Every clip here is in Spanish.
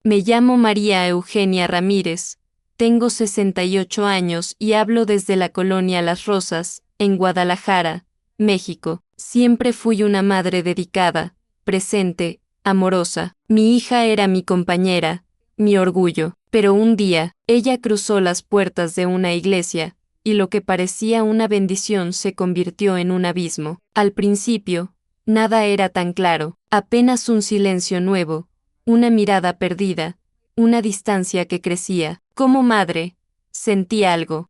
Me llamo María Eugenia Ramírez, tengo 68 años y hablo desde la colonia Las Rosas, en Guadalajara, México. Siempre fui una madre dedicada, presente, amorosa. Mi hija era mi compañera, mi orgullo. Pero un día, ella cruzó las puertas de una iglesia, y lo que parecía una bendición se convirtió en un abismo. Al principio, nada era tan claro, apenas un silencio nuevo, una mirada perdida, una distancia que crecía. Como madre, sentí algo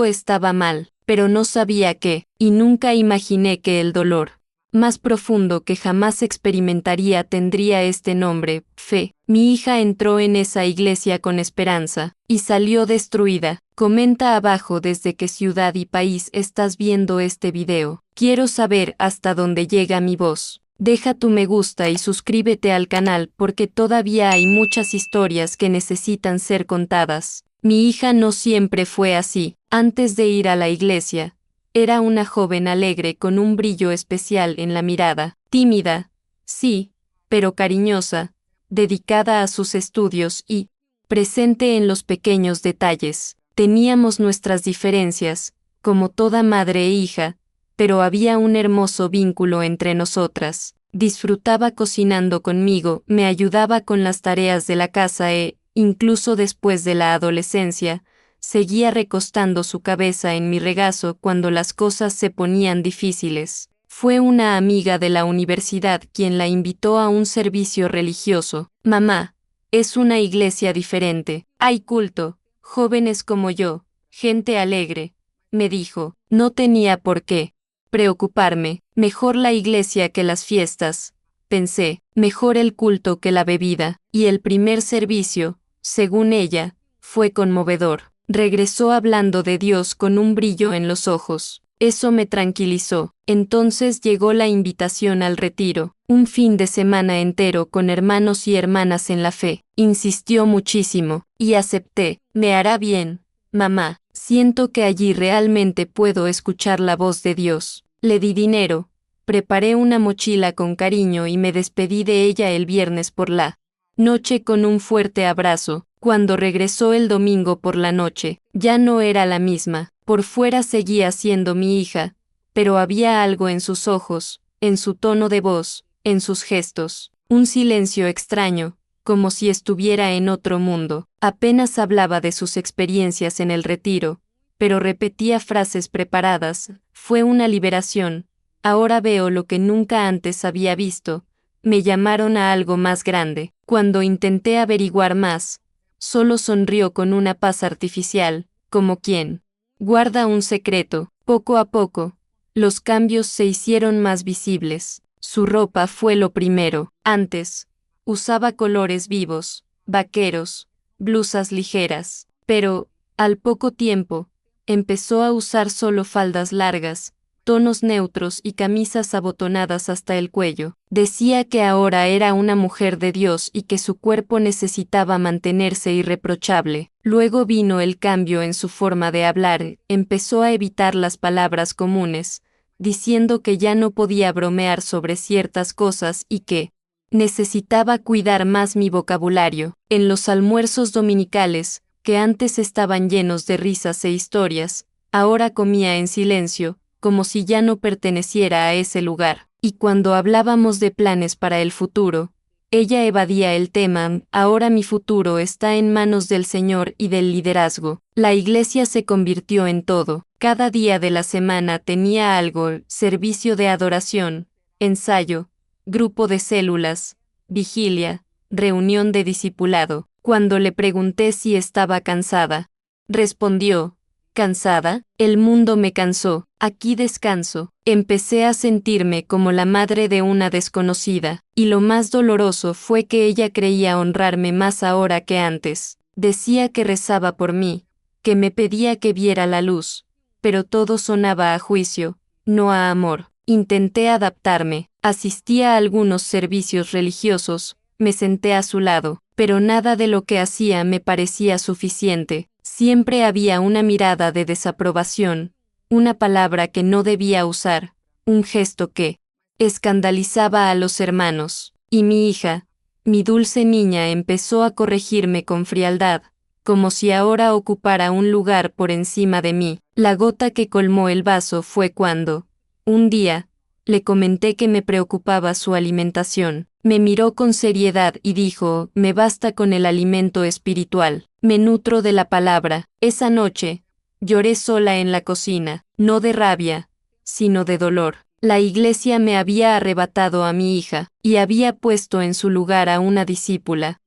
estaba mal, pero no sabía qué, y nunca imaginé que el dolor más profundo que jamás experimentaría tendría este nombre, fe. Mi hija entró en esa iglesia con esperanza, y salió destruida. Comenta abajo desde qué ciudad y país estás viendo este video. Quiero saber hasta dónde llega mi voz. Deja tu me gusta y suscríbete al canal porque todavía hay muchas historias que necesitan ser contadas. Mi hija no siempre fue así. Antes de ir a la iglesia, era una joven alegre con un brillo especial en la mirada, tímida, sí, pero cariñosa, dedicada a sus estudios y presente en los pequeños detalles. Teníamos nuestras diferencias, como toda madre e hija, pero había un hermoso vínculo entre nosotras. Disfrutaba cocinando conmigo, me ayudaba con las tareas de la casa incluso después de la adolescencia, seguía recostando su cabeza en mi regazo cuando las cosas se ponían difíciles. Fue una amiga de la universidad quien la invitó a un servicio religioso. Mamá, es una iglesia diferente, hay culto, jóvenes como yo, gente alegre, me dijo. No tenía por qué preocuparme, mejor la iglesia que las fiestas, pensé, mejor el culto que la bebida, y el primer servicio, según ella, fue conmovedor. Regresó hablando de Dios con un brillo en los ojos. Eso me tranquilizó. Entonces llegó la invitación al retiro, un fin de semana entero con hermanos y hermanas en la fe. Insistió muchísimo, y acepté. Me hará bien, mamá. Siento que allí realmente puedo escuchar la voz de Dios. Le di dinero, preparé una mochila con cariño y me despedí de ella el viernes por la noche con un fuerte abrazo. Cuando regresó el domingo por la noche, ya no era la misma. Por fuera seguía siendo mi hija, pero había algo en sus ojos, en su tono de voz, en sus gestos, un silencio extraño, como si estuviera en otro mundo. Apenas hablaba de sus experiencias en el retiro, pero repetía frases preparadas. Fue una liberación. Ahora veo lo que nunca antes había visto. Me llamaron a algo más grande. Cuando intenté averiguar más, solo sonrió con una paz artificial, como quien guarda un secreto. Poco a poco, los cambios se hicieron más visibles. Su ropa fue lo primero. Antes, usaba colores vivos, vaqueros, blusas ligeras, pero, al poco tiempo, empezó a usar solo faldas largas, tonos neutros y camisas abotonadas hasta el cuello. Decía que ahora era una mujer de Dios y que su cuerpo necesitaba mantenerse irreprochable. Luego vino el cambio en su forma de hablar, empezó a evitar las palabras comunes, diciendo que ya no podía bromear sobre ciertas cosas y que necesitaba cuidar más mi vocabulario. En los almuerzos dominicales, que antes estaban llenos de risas e historias, ahora comía en silencio, como si ya no perteneciera a ese lugar. Y cuando hablábamos de planes para el futuro, ella evadía el tema. Ahora mi futuro está en manos del Señor y del liderazgo. La iglesia se convirtió en todo. Cada día de la semana tenía algo: servicio de adoración, ensayo, grupo de células, vigilia, reunión de discipulado. Cuando le pregunté si estaba cansada, respondió: ¿cansada? El mundo me cansó, aquí descanso. Empecé a sentirme como la madre de una desconocida, y lo más doloroso fue que ella creía honrarme más ahora que antes. Decía que rezaba por mí, que me pedía que viera la luz, pero todo sonaba a juicio, no a amor. Intenté adaptarme, asistí a algunos servicios religiosos, me senté a su lado, pero nada de lo que hacía me parecía suficiente. Siempre había una mirada de desaprobación, una palabra que no debía usar, un gesto que escandalizaba a los hermanos. Y mi hija, mi dulce niña empezó a corregirme con frialdad, como si ahora ocupara un lugar por encima de mí. La gota que colmó el vaso fue cuando, un día, le comenté que me preocupaba su alimentación. Me miró con seriedad y dijo, me basta con el alimento espiritual, me nutro de la palabra. Esa noche, lloré sola en la cocina, no de rabia, sino de dolor. La iglesia me había arrebatado a mi hija, y había puesto en su lugar a una discípula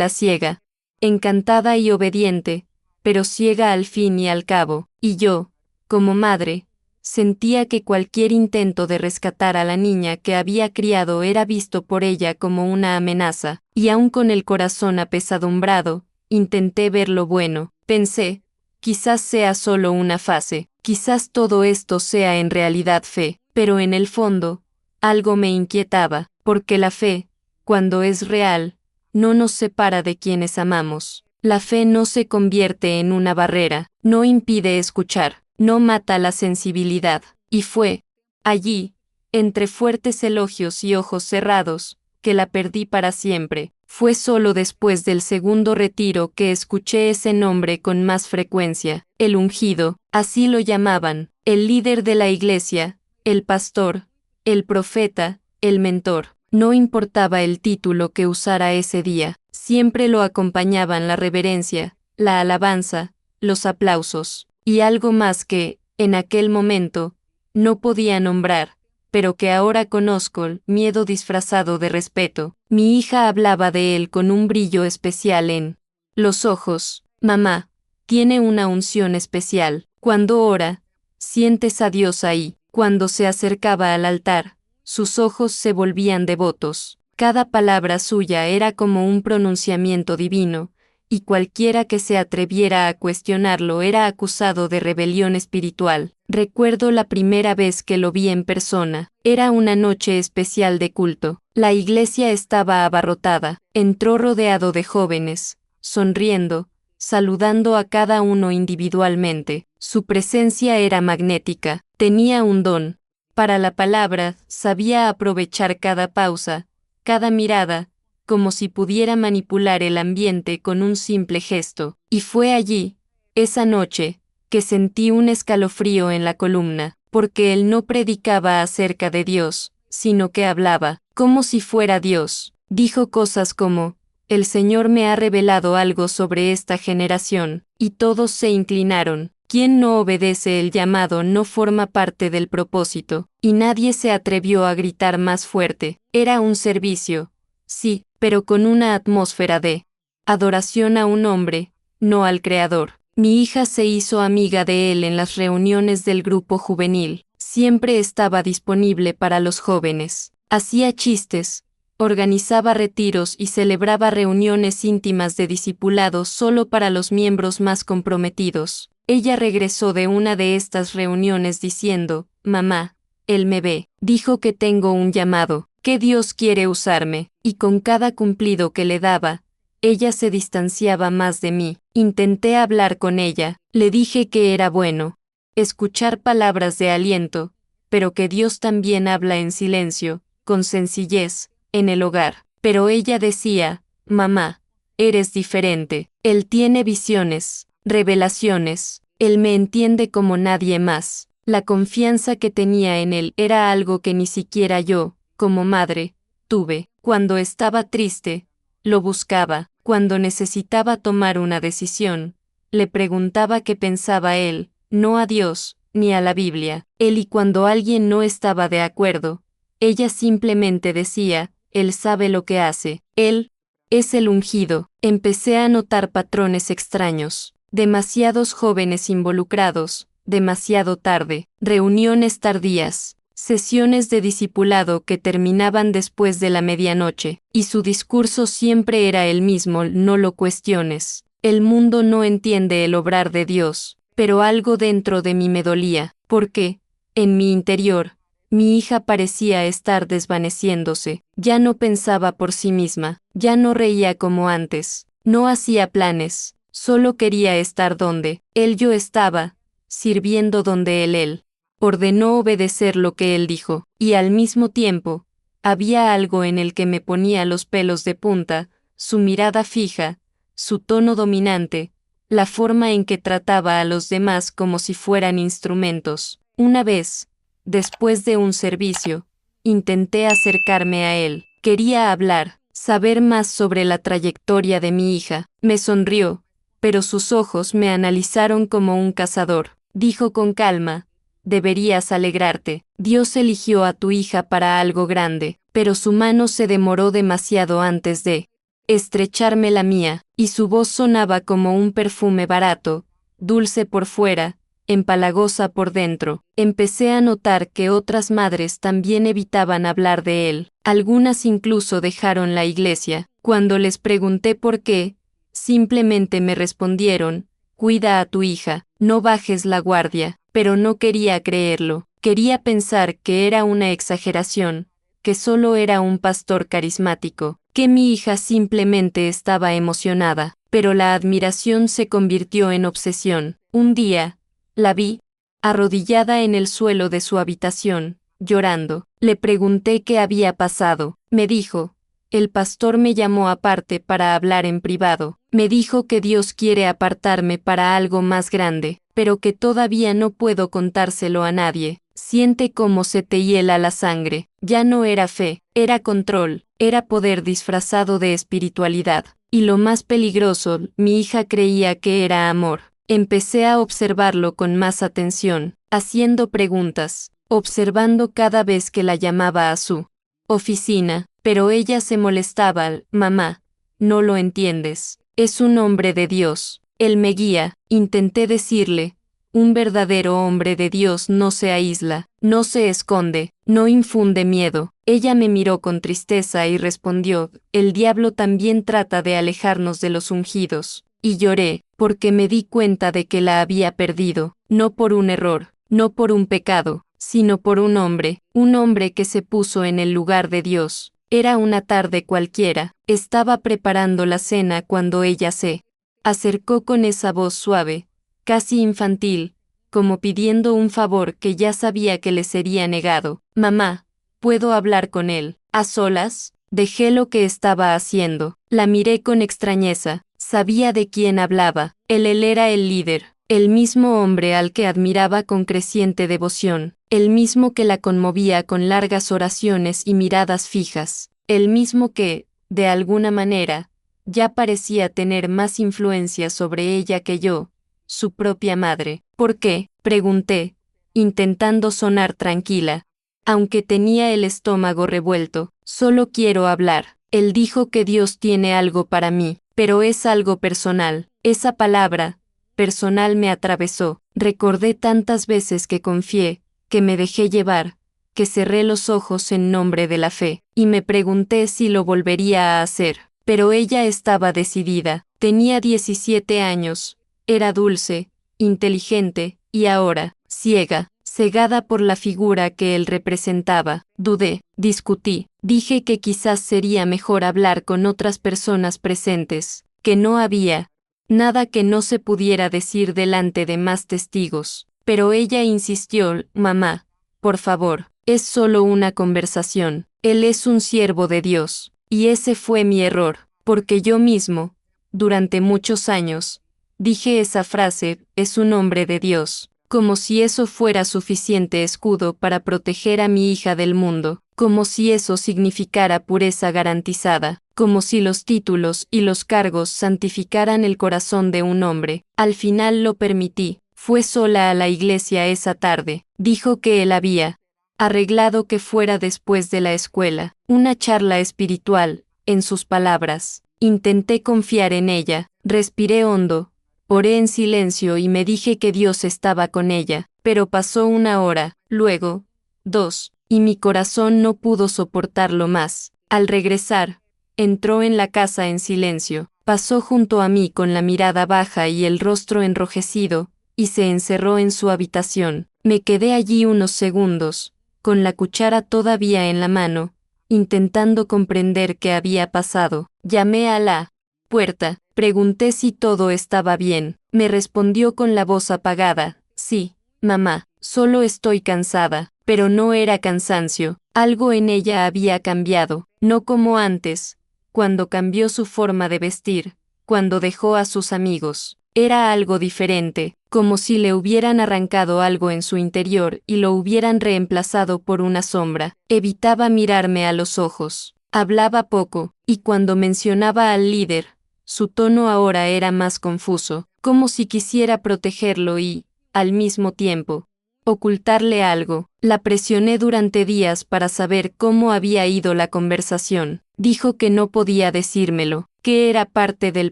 ciega, encantada y obediente, pero ciega al fin y al cabo, y yo, como madre, sentía que cualquier intento de rescatar a la niña que había criado era visto por ella como una amenaza, y aun con el corazón apesadumbrado, intenté ver lo bueno. Pensé, quizás sea solo una fase, quizás todo esto sea en realidad fe, pero en el fondo, algo me inquietaba, porque la fe, cuando es real, no nos separa de quienes amamos. La fe no se convierte en una barrera, no impide escuchar, no mata la sensibilidad. Y fue, allí, entre fuertes elogios y ojos cerrados, que la perdí para siempre. Fue solo después del segundo retiro que escuché ese nombre con más frecuencia, el ungido, así lo llamaban, el líder de la iglesia, el pastor, el profeta, el mentor. No importaba el título que usara ese día, siempre lo acompañaban la reverencia, la alabanza, los aplausos, y algo más que, en aquel momento, no podía nombrar, pero que ahora conozco, miedo disfrazado de respeto. Mi hija hablaba de él con un brillo especial en los ojos. Mamá, tiene una unción especial. Cuando ora, sientes a Dios ahí. Cuando se acercaba al altar, sus ojos se volvían devotos. Cada palabra suya era como un pronunciamiento divino, y cualquiera que se atreviera a cuestionarlo era acusado de rebelión espiritual. Recuerdo la primera vez que lo vi en persona. Era una noche especial de culto. La iglesia estaba abarrotada. Entró rodeado de jóvenes, sonriendo, saludando a cada uno individualmente. Su presencia era magnética. Tenía un don para la palabra, sabía aprovechar cada pausa, cada mirada, como si pudiera manipular el ambiente con un simple gesto. Y fue allí, esa noche, que sentí un escalofrío en la columna, porque él no predicaba acerca de Dios, sino que hablaba, como si fuera Dios. Dijo cosas como, el Señor me ha revelado algo sobre esta generación, y todos se inclinaron. Quien no obedece el llamado no forma parte del propósito, y nadie se atrevió a gritar más fuerte. Era un servicio, sí, pero con una atmósfera de adoración a un hombre, no al Creador. Mi hija se hizo amiga de él en las reuniones del grupo juvenil. Siempre estaba disponible para los jóvenes. Hacía chistes, organizaba retiros y celebraba reuniones íntimas de discipulados solo para los miembros más comprometidos. Ella regresó de una de estas reuniones diciendo, mamá, él me ve, dijo que tengo un llamado, que Dios quiere usarme, y con cada cumplido que le daba, ella se distanciaba más de mí. Intenté hablar con ella, le dije que era bueno escuchar palabras de aliento, pero que Dios también habla en silencio, con sencillez, en el hogar. Pero ella decía, mamá, eres diferente, él tiene visiones, revelaciones, él me entiende como nadie más. La confianza que tenía en él era algo que ni siquiera yo, como madre, tuve. Cuando estaba triste, lo buscaba. Cuando necesitaba tomar una decisión, le preguntaba qué pensaba él, no a Dios, ni a la Biblia. Él, y cuando alguien no estaba de acuerdo, ella simplemente decía, él sabe lo que hace, él es el ungido. Empecé a notar patrones extraños, demasiados jóvenes involucrados, demasiado tarde, reuniones tardías, sesiones de discipulado que terminaban después de la medianoche, y su discurso siempre era el mismo, no lo cuestiones. El mundo no entiende el obrar de Dios, pero algo dentro de mí me dolía, porque, en mi interior, mi hija parecía estar desvaneciéndose, ya no pensaba por sí misma, ya no reía como antes, no hacía planes, solo quería estar donde yo estaba, sirviendo donde él ordenó obedecer lo que él dijo, y al mismo tiempo, Había algo en el que me ponía los pelos de punta, su mirada fija, su tono dominante, la forma en que trataba a los demás como si fueran instrumentos. Una vez, después de un servicio, intenté acercarme a él. Quería hablar, saber más sobre la trayectoria de mi hija. Me sonrió, pero sus ojos me analizaron como un cazador. Dijo con calma: deberías alegrarte. Dios eligió a tu hija para algo grande, pero su mano se demoró demasiado antes de estrecharme la mía, y su voz sonaba como un perfume barato, dulce por fuera, empalagosa por dentro. Empecé a notar que otras madres también evitaban hablar de él. Algunas incluso dejaron la iglesia. Cuando les pregunté por qué, simplemente me respondieron: cuida a tu hija, no bajes la guardia. Pero no quería creerlo. Quería pensar que era una exageración, que solo era un pastor carismático, que mi hija simplemente estaba emocionada. Pero la admiración se convirtió en obsesión. Un día, la vi, arrodillada en el suelo de su habitación, llorando. Le pregunté qué había pasado. Me dijo: el pastor me llamó aparte para hablar en privado. Me dijo que Dios quiere apartarme para algo más grande, pero que todavía no puedo contárselo a nadie. Siente cómo se te hiela la sangre. Ya no era fe, era control, era poder disfrazado de espiritualidad. Y lo más peligroso, mi hija creía que era amor. Empecé a observarlo con más atención, haciendo preguntas, observando cada vez que la llamaba a su oficina, pero ella se molestaba. Mamá, no lo entiendes. Es un hombre de Dios. Él me guía. Intenté decirle: un verdadero hombre de Dios no se aísla, no se esconde, no infunde miedo. Ella me miró con tristeza y respondió: el diablo también trata de alejarnos de los ungidos. Y lloré, porque me di cuenta de que la había perdido, no por un error, no por un pecado, sino por un hombre que se puso en el lugar de Dios. Era una tarde cualquiera, estaba preparando la cena cuando ella se acercó con esa voz suave, casi infantil, como pidiendo un favor que ya sabía que le sería negado. Mamá, ¿puedo hablar con él? ¿A solas? Dejé lo que estaba haciendo. La miré con extrañeza. Sabía de quién hablaba. Él era el líder, el mismo hombre al que admiraba con creciente devoción, el mismo que la conmovía con largas oraciones y miradas fijas, el mismo que, de alguna manera, ya parecía tener más influencia sobre ella que yo, su propia madre. ¿Por qué?, pregunté, intentando sonar tranquila, aunque tenía el estómago revuelto. Solo quiero hablar. Él dijo que Dios tiene algo para mí, pero es algo personal. Esa palabra, personal, me atravesó. Recordé tantas veces que confié, que me dejé llevar, que cerré los ojos en nombre de la fe, y me pregunté si lo volvería a hacer. Pero ella estaba decidida. Tenía 17 años, era dulce, inteligente, y ahora, ciega, cegada por la figura que él representaba. Dudé, discutí, dije que quizás sería mejor hablar con otras personas presentes, que no había nada que no se pudiera decir delante de más testigos. Pero ella insistió: mamá, por favor, es solo una conversación. Él es un siervo de Dios. Y ese fue mi error, porque yo mismo, durante muchos años, dije esa frase: es un hombre de Dios, como si eso fuera suficiente escudo para proteger a mi hija del mundo, como si eso significara pureza garantizada, como si los títulos y los cargos santificaran el corazón de un hombre. Al final lo permití. Fue sola a la iglesia esa tarde. Dijo que él había arreglado que fuera después de la escuela, una charla espiritual, en sus palabras. Intenté confiar en ella, respiré hondo, oré en silencio y me dije que Dios estaba con ella. Pero pasó una hora, luego, 2, y mi corazón no pudo soportarlo más. Al regresar, entró en la casa en silencio, pasó junto a mí con la mirada baja y el rostro enrojecido, y se encerró en su habitación. Me quedé allí unos segundos, con la cuchara todavía en la mano, intentando comprender qué había pasado. Llamé a la puerta, pregunté si todo estaba bien. Me respondió con la voz apagada: sí, mamá, solo estoy cansada. Pero no era cansancio, Algo en ella había cambiado, no como antes, cuando cambió su forma de vestir, cuando dejó a sus amigos. Era algo diferente, como si le hubieran arrancado algo en su interior y lo hubieran reemplazado por una sombra. Evitaba mirarme a los ojos. Hablaba poco, y cuando mencionaba al líder, su tono ahora era más confuso, como si quisiera protegerlo y, al mismo tiempo, ocultarle algo. La presioné durante días para saber cómo había ido la conversación. Dijo que no podía decírmelo, que era parte del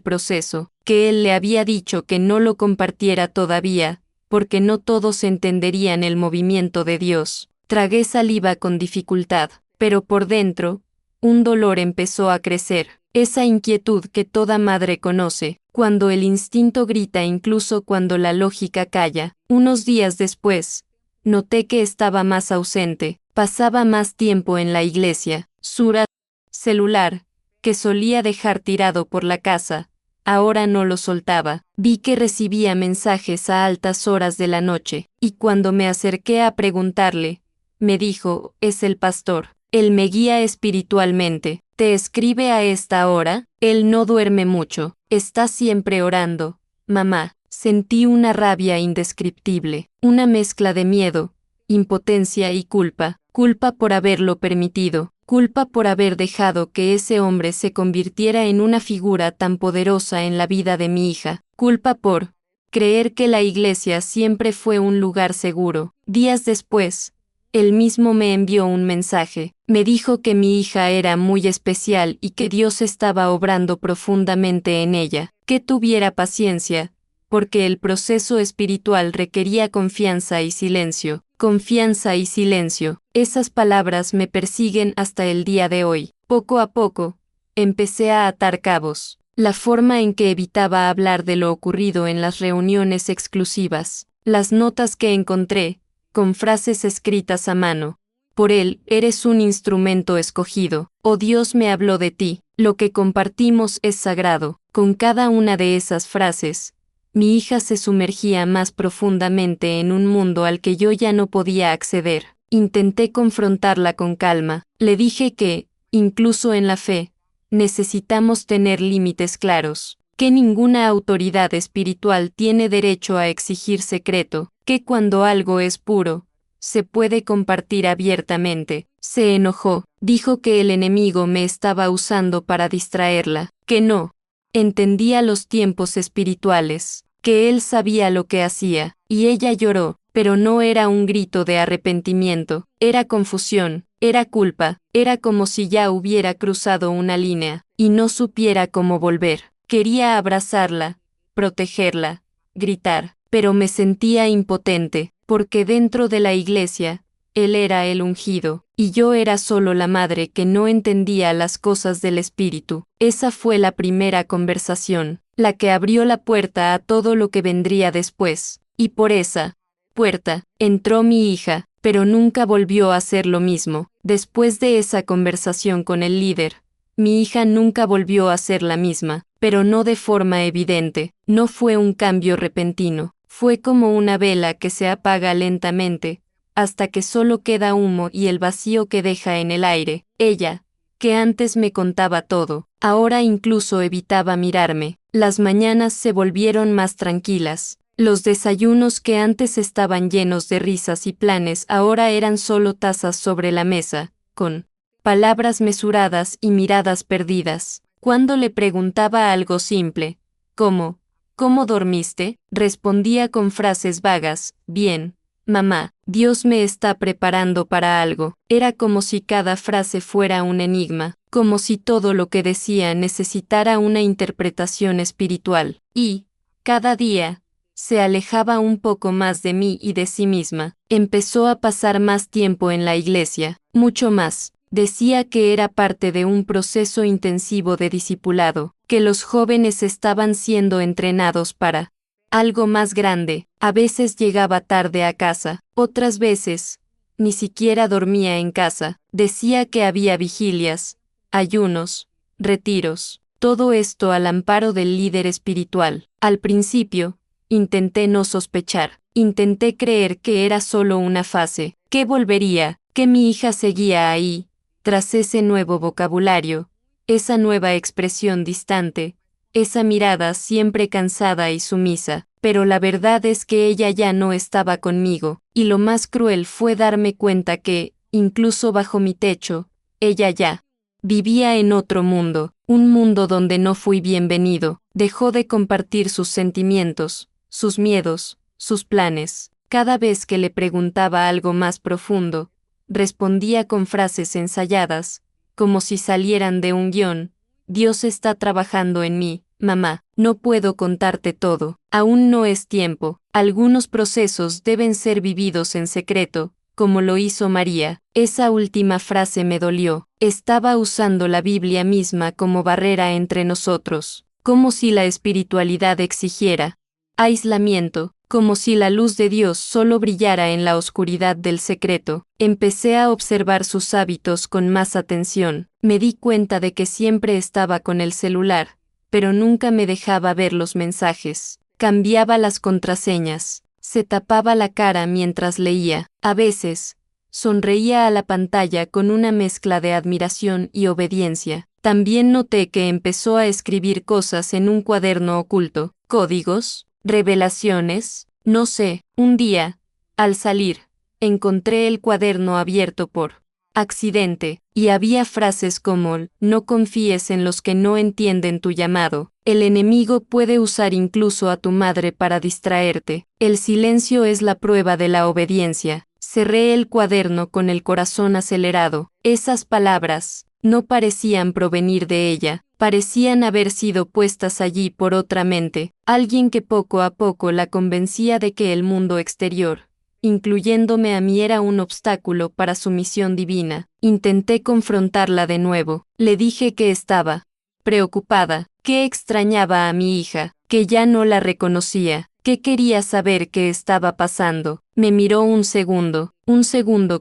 proceso, que él le había dicho que no lo compartiera todavía, porque no todos entenderían el movimiento de Dios. Tragué saliva con dificultad, pero por dentro, un dolor empezó a crecer, esa inquietud que toda madre conoce, cuando el instinto grita incluso cuando la lógica calla. Unos días después, noté que estaba más ausente, pasaba más tiempo en la iglesia. Sura celular, que solía dejar tirado por la casa, ahora no lo soltaba. Vi que recibía mensajes a altas horas de la noche, y cuando me acerqué a preguntarle, me dijo, es el pastor. Él me guía espiritualmente. ¿Te escribe a esta hora? Él no duerme mucho, está siempre orando. Mamá, sentí una rabia indescriptible, una mezcla de miedo, impotencia y culpa. Culpa por haberlo permitido, culpa por haber dejado que ese hombre se convirtiera en una figura tan poderosa en la vida de mi hija. Culpa por creer que la iglesia siempre fue un lugar seguro. Días después, él mismo me envió un mensaje. Me dijo que mi hija era muy especial y que Dios estaba obrando profundamente en ella, que tuviera paciencia, porque el proceso espiritual requería confianza y silencio. Confianza y silencio. Esas palabras me persiguen hasta el día de hoy. Poco a poco, empecé a atar cabos. La forma en que evitaba hablar de lo ocurrido en las reuniones exclusivas, las notas que encontré, con frases escritas a mano. Por él, eres un instrumento escogido. Oh Dios me habló de ti. Lo que compartimos es sagrado. Con cada una de esas frases, mi hija se sumergía más profundamente en un mundo al que yo ya no podía acceder. Intenté confrontarla con calma. Le dije que, incluso en la fe, necesitamos tener límites claros, que ninguna autoridad espiritual tiene derecho a exigir secreto, que cuando algo es puro, se puede compartir abiertamente. Se enojó, dijo que el enemigo me estaba usando para distraerla, que no entendía los tiempos espirituales, que él sabía lo que hacía, y ella lloró, pero no era un grito de arrepentimiento, era confusión, era culpa, era como si ya hubiera cruzado una línea, y no supiera cómo volver. Quería abrazarla, protegerla, gritar, pero me sentía impotente, porque dentro de la iglesia, él era el ungido, y yo era solo la madre que no entendía las cosas del espíritu. Esa fue la primera conversación, la que abrió la puerta a todo lo que vendría después, y por esa puerta entró mi hija, pero nunca volvió a ser lo mismo. Después de esa conversación con el líder, mi hija nunca volvió a ser la misma, pero no de forma evidente. No fue un cambio repentino, fue como una vela que se apaga lentamente, hasta que solo queda humo y el vacío que deja en el aire. Ella, que antes me contaba todo, ahora incluso evitaba mirarme. Las mañanas se volvieron más tranquilas. Los desayunos que antes estaban llenos de risas y planes ahora eran solo tazas sobre la mesa, con palabras mesuradas y miradas perdidas. Cuando le preguntaba algo simple, como, ¿cómo dormiste?, respondía con frases vagas, bien, mamá, Dios me está preparando para algo. Era como si cada frase fuera un enigma, como si todo lo que decía necesitara una interpretación espiritual. Y, cada día, se alejaba un poco más de mí y de sí misma. Empezó a pasar más tiempo en la iglesia, mucho más. Decía que era parte de un proceso intensivo de discipulado, que los jóvenes estaban siendo entrenados para algo más grande. A veces llegaba tarde a casa, otras veces ni siquiera dormía en casa. Decía que había vigilias, ayunos, retiros, todo esto al amparo del líder espiritual. Al principio, intenté no sospechar, intenté creer que era solo una fase, ¿Qué volvería? Que mi hija seguía ahí, tras ese nuevo vocabulario, esa nueva expresión distante, esa mirada siempre cansada y sumisa, pero la verdad es que ella ya no estaba conmigo, y lo más cruel fue darme cuenta que, incluso bajo mi techo, ella ya vivía en otro mundo, un mundo donde no fui bienvenido, dejó de compartir sus sentimientos, sus miedos, sus planes. Cada vez que le preguntaba algo más profundo, respondía con frases ensayadas, como si salieran de un guión. Dios está trabajando en mí, mamá, no puedo contarte todo, aún no es tiempo, algunos procesos deben ser vividos en secreto, como lo hizo María. Esa última frase me dolió, estaba usando la Biblia misma como barrera entre nosotros, como si la espiritualidad exigiera aislamiento, como si la luz de Dios solo brillara en la oscuridad del secreto. Empecé a observar sus hábitos con más atención. Me di cuenta de que siempre estaba con el celular, pero nunca me dejaba ver los mensajes. Cambiaba las contraseñas. Se tapaba la cara mientras leía. A veces, sonreía a la pantalla con una mezcla de admiración y obediencia. También noté que empezó a escribir cosas en un cuaderno oculto. ¿Códigos? ¿Revelaciones? No sé. Un día, al salir, encontré el cuaderno abierto por accidente, y había frases como: no confíes en los que no entienden tu llamado. El enemigo puede usar incluso a tu madre para distraerte. El silencio es la prueba de la obediencia. Cerré el cuaderno con el corazón acelerado. Esas palabras no parecían provenir de ella, parecían haber sido puestas allí por otra mente, alguien que poco a poco la convencía de que el mundo exterior, incluyéndome a mí, era un obstáculo para su misión divina. Intenté confrontarla de nuevo. Le dije que estaba preocupada, que extrañaba a mi hija, que ya no la reconocía, que quería saber qué estaba pasando. Me miró un segundo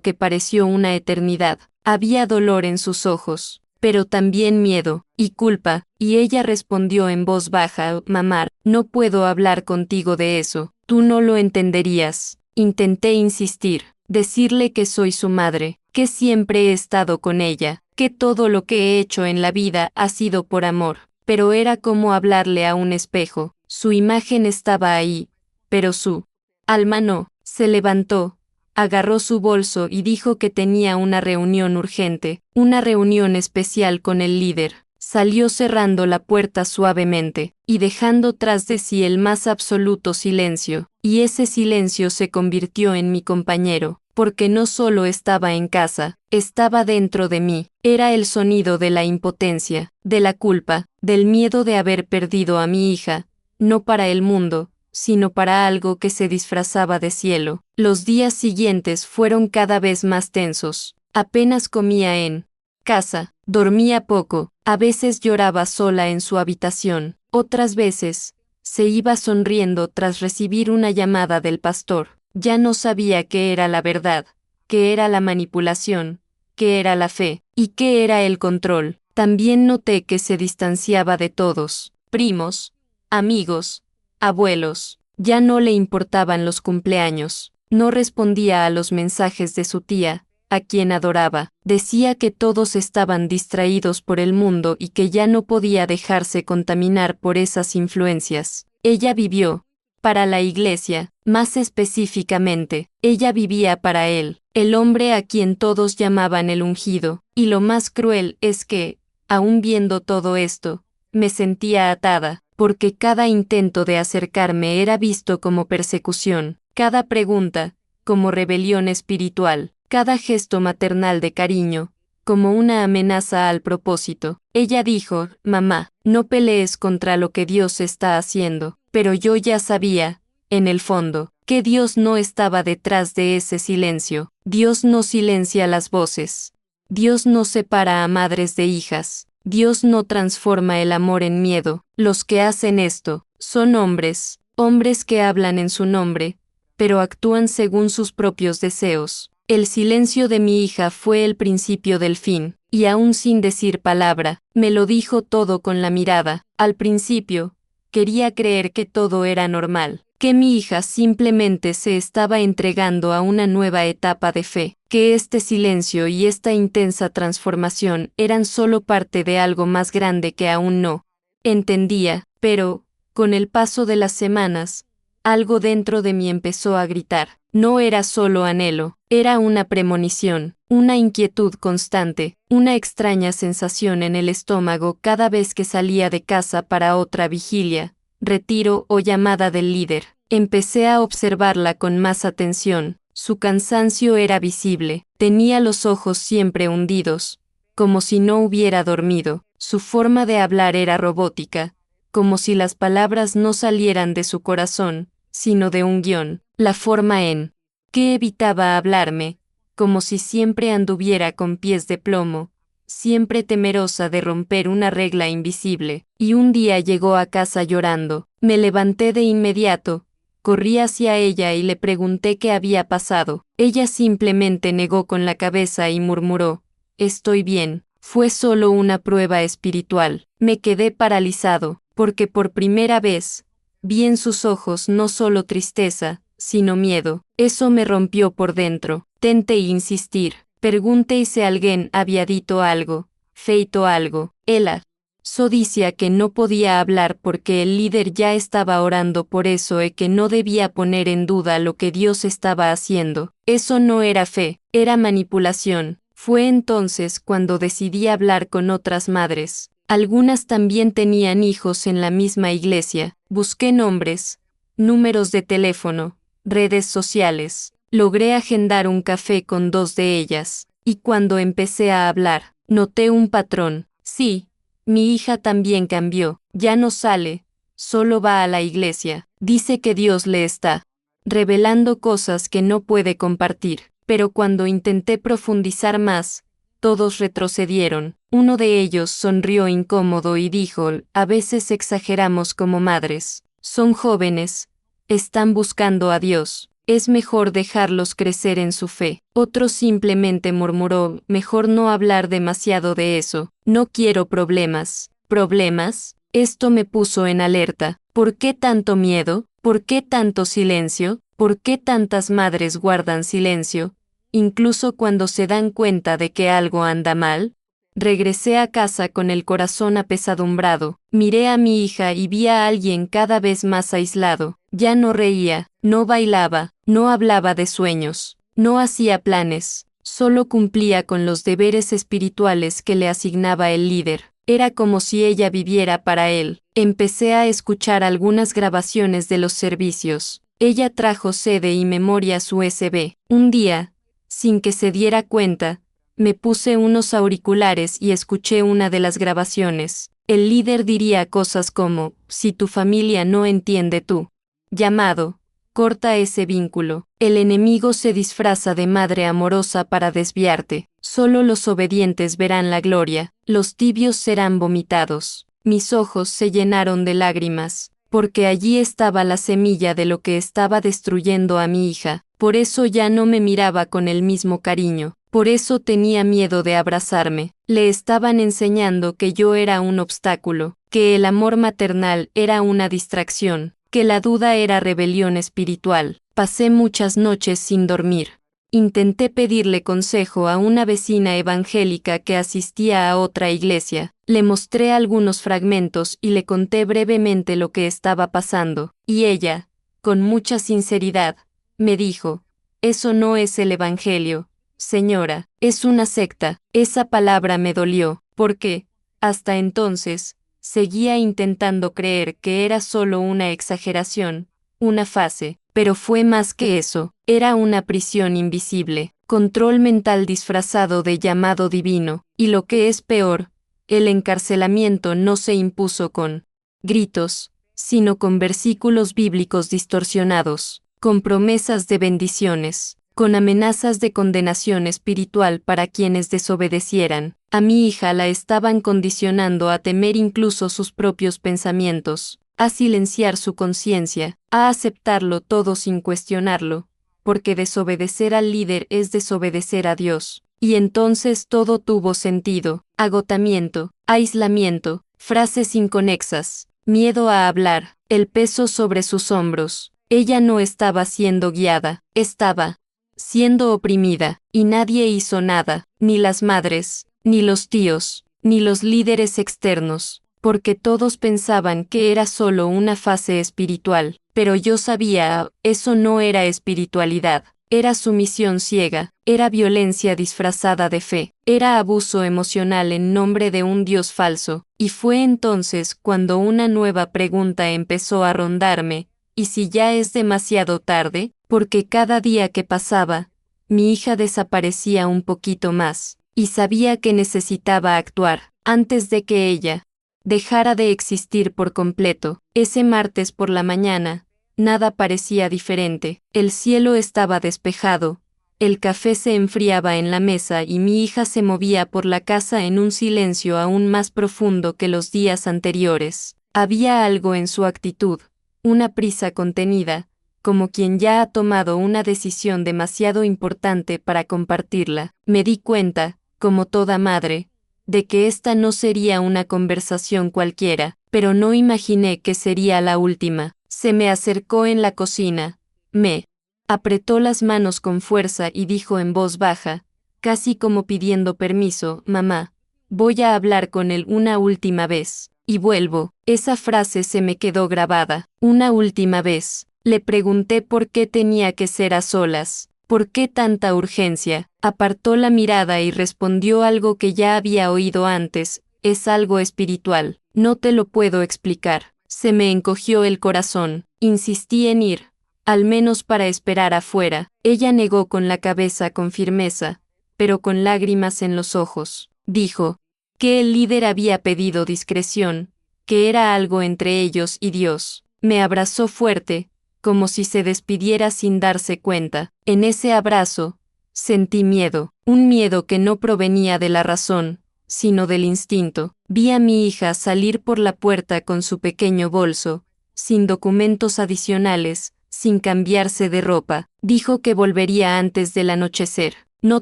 que pareció una eternidad. Había dolor en sus ojos, pero también miedo y culpa, y ella respondió en voz baja: mamá, no puedo hablar contigo de eso, tú no lo entenderías. Intenté insistir, decirle que soy su madre, que siempre he estado con ella, que todo lo que he hecho en la vida ha sido por amor, pero era como hablarle a un espejo. Su imagen estaba ahí, pero su alma no. Se levantó, agarró su bolso y dijo que tenía una reunión urgente, una reunión especial con el líder. Salió cerrando la puerta suavemente, y dejando tras de sí el más absoluto silencio, y ese silencio se convirtió en mi compañero, porque no solo estaba en casa, estaba dentro de mí. Era el sonido de la impotencia, de la culpa, del miedo de haber perdido a mi hija, no para el mundo, sino para algo que se disfrazaba de cielo. Los días siguientes fueron cada vez más tensos. Apenas comía en casa, dormía poco, a veces lloraba sola en su habitación, otras veces se iba sonriendo tras recibir una llamada del pastor. Ya no sabía qué era la verdad, qué era la manipulación, qué era la fe, y qué era el control. También noté que se distanciaba de todos, primos, amigos, abuelos. Ya no le importaban los cumpleaños, no respondía a los mensajes de su tía, a quien adoraba. Decía que todos estaban distraídos por el mundo y que ya no podía dejarse contaminar por esas influencias. Ella vivió para la iglesia, más específicamente, ella vivía para él, el hombre a quien todos llamaban el ungido, y lo más cruel es que, aún viendo todo esto, me sentía atada, porque cada intento de acercarme era visto como persecución, cada pregunta, como rebelión espiritual, cada gesto maternal de cariño, como una amenaza al propósito. Ella dijo: mamá, no pelees contra lo que Dios está haciendo, pero yo ya sabía, en el fondo, que Dios no estaba detrás de ese silencio. Dios no silencia las voces. Dios no separa a madres de hijas. Dios no transforma el amor en miedo. Los que hacen esto son hombres, hombres que hablan en su nombre, pero actúan según sus propios deseos. El silencio de mi hija fue el principio del fin, y aún sin decir palabra, me lo dijo todo con la mirada. Al principio, quería creer que todo era normal, que mi hija simplemente se estaba entregando a una nueva etapa de fe, que este silencio y esta intensa transformación eran solo parte de algo más grande que aún no entendía, pero, con el paso de las semanas, algo dentro de mí empezó a gritar. No era solo anhelo, era una premonición, una inquietud constante, una extraña sensación en el estómago cada vez que salía de casa para otra vigilia, retiro o llamada del líder. Empecé a observarla con más atención. Su cansancio era visible, tenía los ojos siempre hundidos, como si no hubiera dormido. Su forma de hablar era robótica, como si las palabras no salieran de su corazón, sino de un guión. La forma en que evitaba hablarme, como si siempre anduviera con pies de plomo, siempre temerosa de romper una regla invisible. Y un día llegó a casa llorando. Me levanté de inmediato, corrí hacia ella y le pregunté qué había pasado. Ella simplemente negó con la cabeza y murmuró: «Estoy bien, fue solo una prueba espiritual». Me quedé paralizado, porque por primera vez vi en sus ojos no solo tristeza, sino miedo. Eso me rompió por dentro. Tenté insistir. Pregunté se alguien había dicho algo, feito algo. Ella só dicía que no podía hablar porque el líder ya estaba orando por eso y que no debía poner en duda lo que Dios estaba haciendo. Eso no era fe, era manipulación. Fue entonces cuando decidí hablar con otras madres. Algunas también tenían hijos en la misma iglesia. Busqué nombres, números de teléfono, redes sociales. Logré agendar un café con 2 de ellas, y cuando empecé a hablar, noté un patrón. Sí, mi hija también cambió. Ya no sale, solo va a la iglesia. Dice que Dios le está revelando cosas que no puede compartir. Pero cuando intenté profundizar más, todos retrocedieron. Uno de ellos sonrió incómodo y dijo: «A veces exageramos como madres. Son jóvenes. Están buscando a Dios. Es mejor dejarlos crecer en su fe». Otro simplemente murmuró: «Mejor no hablar demasiado de eso. No quiero problemas». ¿Problemas? Esto me puso en alerta. ¿Por qué tanto miedo? ¿Por qué tanto silencio? ¿Por qué tantas madres guardan silencio, incluso cuando se dan cuenta de que algo anda mal? Regresé a casa con el corazón apesadumbrado. Miré a mi hija y vi a alguien cada vez más aislado. Ya no reía, no bailaba, no hablaba de sueños, no hacía planes, solo cumplía con los deberes espirituales que le asignaba el líder. Era como si ella viviera para él. Empecé a escuchar algunas grabaciones de los servicios. Ella trajo CD y memorias USB. Un día, sin que se diera cuenta, me puse unos auriculares y escuché una de las grabaciones. El líder diría cosas como: «Si tu familia no entiende tú llamado, corta ese vínculo». El enemigo se disfraza de madre amorosa para desviarte. Solo los obedientes verán la gloria, los tibios serán vomitados. Mis ojos se llenaron de lágrimas, porque allí estaba la semilla de lo que estaba destruyendo a mi hija. Por eso ya no me miraba con el mismo cariño. Por eso tenía miedo de abrazarme. Le estaban enseñando que yo era un obstáculo, que el amor maternal era una distracción, que la duda era rebelión espiritual. Pasé muchas noches sin dormir. Intenté pedirle consejo a una vecina evangélica que asistía a otra iglesia. Le mostré algunos fragmentos y le conté brevemente lo que estaba pasando. Y ella, con mucha sinceridad, me dijo: «Eso no es el evangelio, señora, es una secta». Esa palabra me dolió, porque, hasta entonces, seguía intentando creer que era solo una exageración, una fase, pero fue más que eso. Era una prisión invisible, control mental disfrazado de llamado divino, y lo que es peor, el encarcelamiento no se impuso con gritos, sino con versículos bíblicos distorsionados, con promesas de bendiciones, con amenazas de condenación espiritual para quienes desobedecieran. A mi hija la estaban condicionando a temer incluso sus propios pensamientos, a silenciar su conciencia, a aceptarlo todo sin cuestionarlo, porque desobedecer al líder es desobedecer a Dios. Y entonces todo tuvo sentido: agotamiento, aislamiento, frases inconexas, miedo a hablar, el peso sobre sus hombros, Ella no estaba siendo guiada, estaba siendo oprimida, y nadie hizo nada, ni las madres, ni los tíos, ni los líderes externos, porque todos pensaban que era solo una fase espiritual, pero yo sabía, eso no era espiritualidad, era sumisión ciega, era violencia disfrazada de fe, era abuso emocional en nombre de un Dios falso, y fue entonces cuando una nueva pregunta empezó a rondarme, ¿y si ya es demasiado tarde? Porque cada día que pasaba, mi hija desaparecía un poquito más, y sabía que necesitaba actuar, antes de que ella dejara de existir por completo. Ese martes por la mañana, nada parecía diferente, el cielo estaba despejado, el café se enfriaba en la mesa y mi hija se movía por la casa en un silencio aún más profundo que los días anteriores. Había algo en su actitud, una prisa contenida, como quien ya ha tomado una decisión demasiado importante para compartirla. Me di cuenta, como toda madre, de que esta no sería una conversación cualquiera, pero no imaginé que sería la última. Se me acercó en la cocina, me apretó las manos con fuerza y dijo en voz baja, casi como pidiendo permiso, mamá, voy a hablar con él una última vez, y vuelvo. Esa frase se me quedó grabada, una última vez. Le pregunté por qué tenía que ser a solas, por qué tanta urgencia. Apartó la mirada y respondió algo que ya había oído antes, es algo espiritual, no te lo puedo explicar. Se me encogió el corazón, insistí en ir, al menos para esperar afuera. Ella negó con la cabeza con firmeza, pero con lágrimas en los ojos. Dijo que el líder había pedido discreción, que era algo entre ellos y Dios. Me abrazó fuerte, como si se despidiera sin darse cuenta. En ese abrazo, sentí miedo, un miedo que no provenía de la razón, sino del instinto. Vi a mi hija salir por la puerta con su pequeño bolso, sin documentos adicionales, sin cambiarse de ropa. Dijo que volvería antes del anochecer. No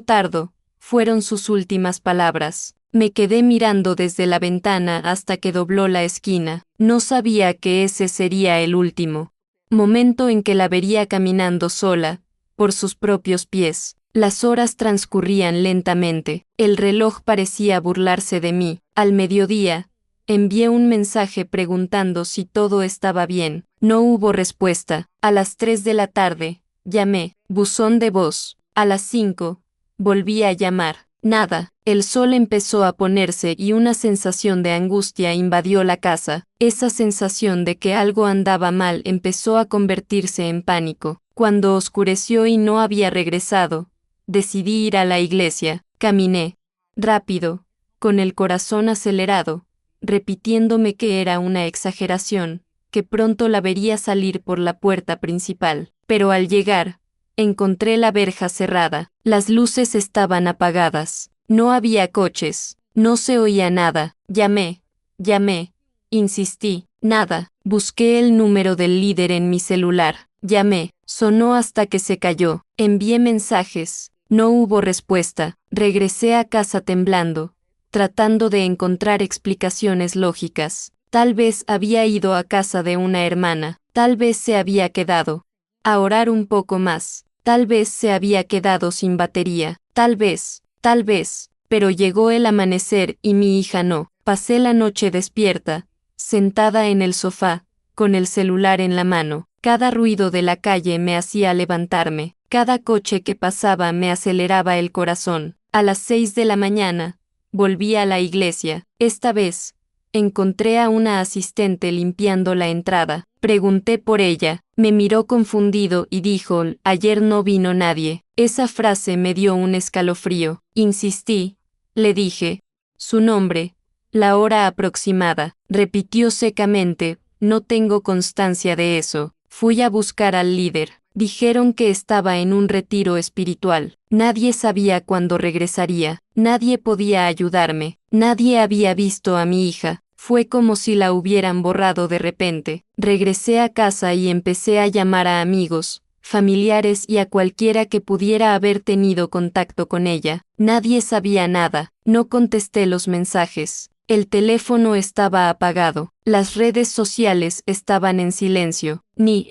tardo, fueron sus últimas palabras. Me quedé mirando desde la ventana hasta que dobló la esquina. No sabía que ese sería el último momento en que la vería caminando sola, por sus propios pies. Las horas transcurrían lentamente, el reloj parecía burlarse de mí. Al mediodía, envié un mensaje preguntando si todo estaba bien. No hubo respuesta. A las 3 de la tarde, llamé, buzón de voz. A las 5, volví a llamar. Nada. El sol empezó a ponerse y una sensación de angustia invadió la casa. Esa sensación de que algo andaba mal empezó a convertirse en pánico. Cuando oscureció y no había regresado, decidí ir a la iglesia. Caminé rápido, con el corazón acelerado, repitiéndome que era una exageración, que pronto la vería salir por la puerta principal. Pero al llegar, encontré la verja cerrada, las luces estaban apagadas, no había coches, no se oía nada. Llamé, insistí, nada. Busqué el número del líder en mi celular, llamé, sonó hasta que se cayó. Envié mensajes, no hubo respuesta. Regresé a casa temblando, tratando de encontrar explicaciones lógicas. Tal vez había ido a casa de una hermana, tal vez se había quedado a orar un poco más, tal vez se había quedado sin batería, tal vez, pero llegó el amanecer y mi hija no. Pasé la noche despierta, sentada en el sofá, con el celular en la mano. Cada ruido de la calle me hacía levantarme, cada coche que pasaba me aceleraba el corazón. A las 6 de la mañana, volví a la iglesia. Esta vez, encontré a una asistente limpiando la entrada. Pregunté por ella, me miró confundido y dijo, ayer no vino nadie. Esa frase me dio un escalofrío. Insistí, le dije, su nombre, la hora aproximada. Repitió secamente, no tengo constancia de eso. Fui a buscar al líder. Dijeron que estaba en un retiro espiritual. Nadie sabía cuándo regresaría. Nadie podía ayudarme. Nadie había visto a mi hija. Fue como si la hubieran borrado de repente. Regresé a casa y empecé a llamar a amigos, familiares y a cualquiera que pudiera haber tenido contacto con ella. Nadie sabía nada. No contesté los mensajes. El teléfono estaba apagado. Las redes sociales estaban en silencio. Ni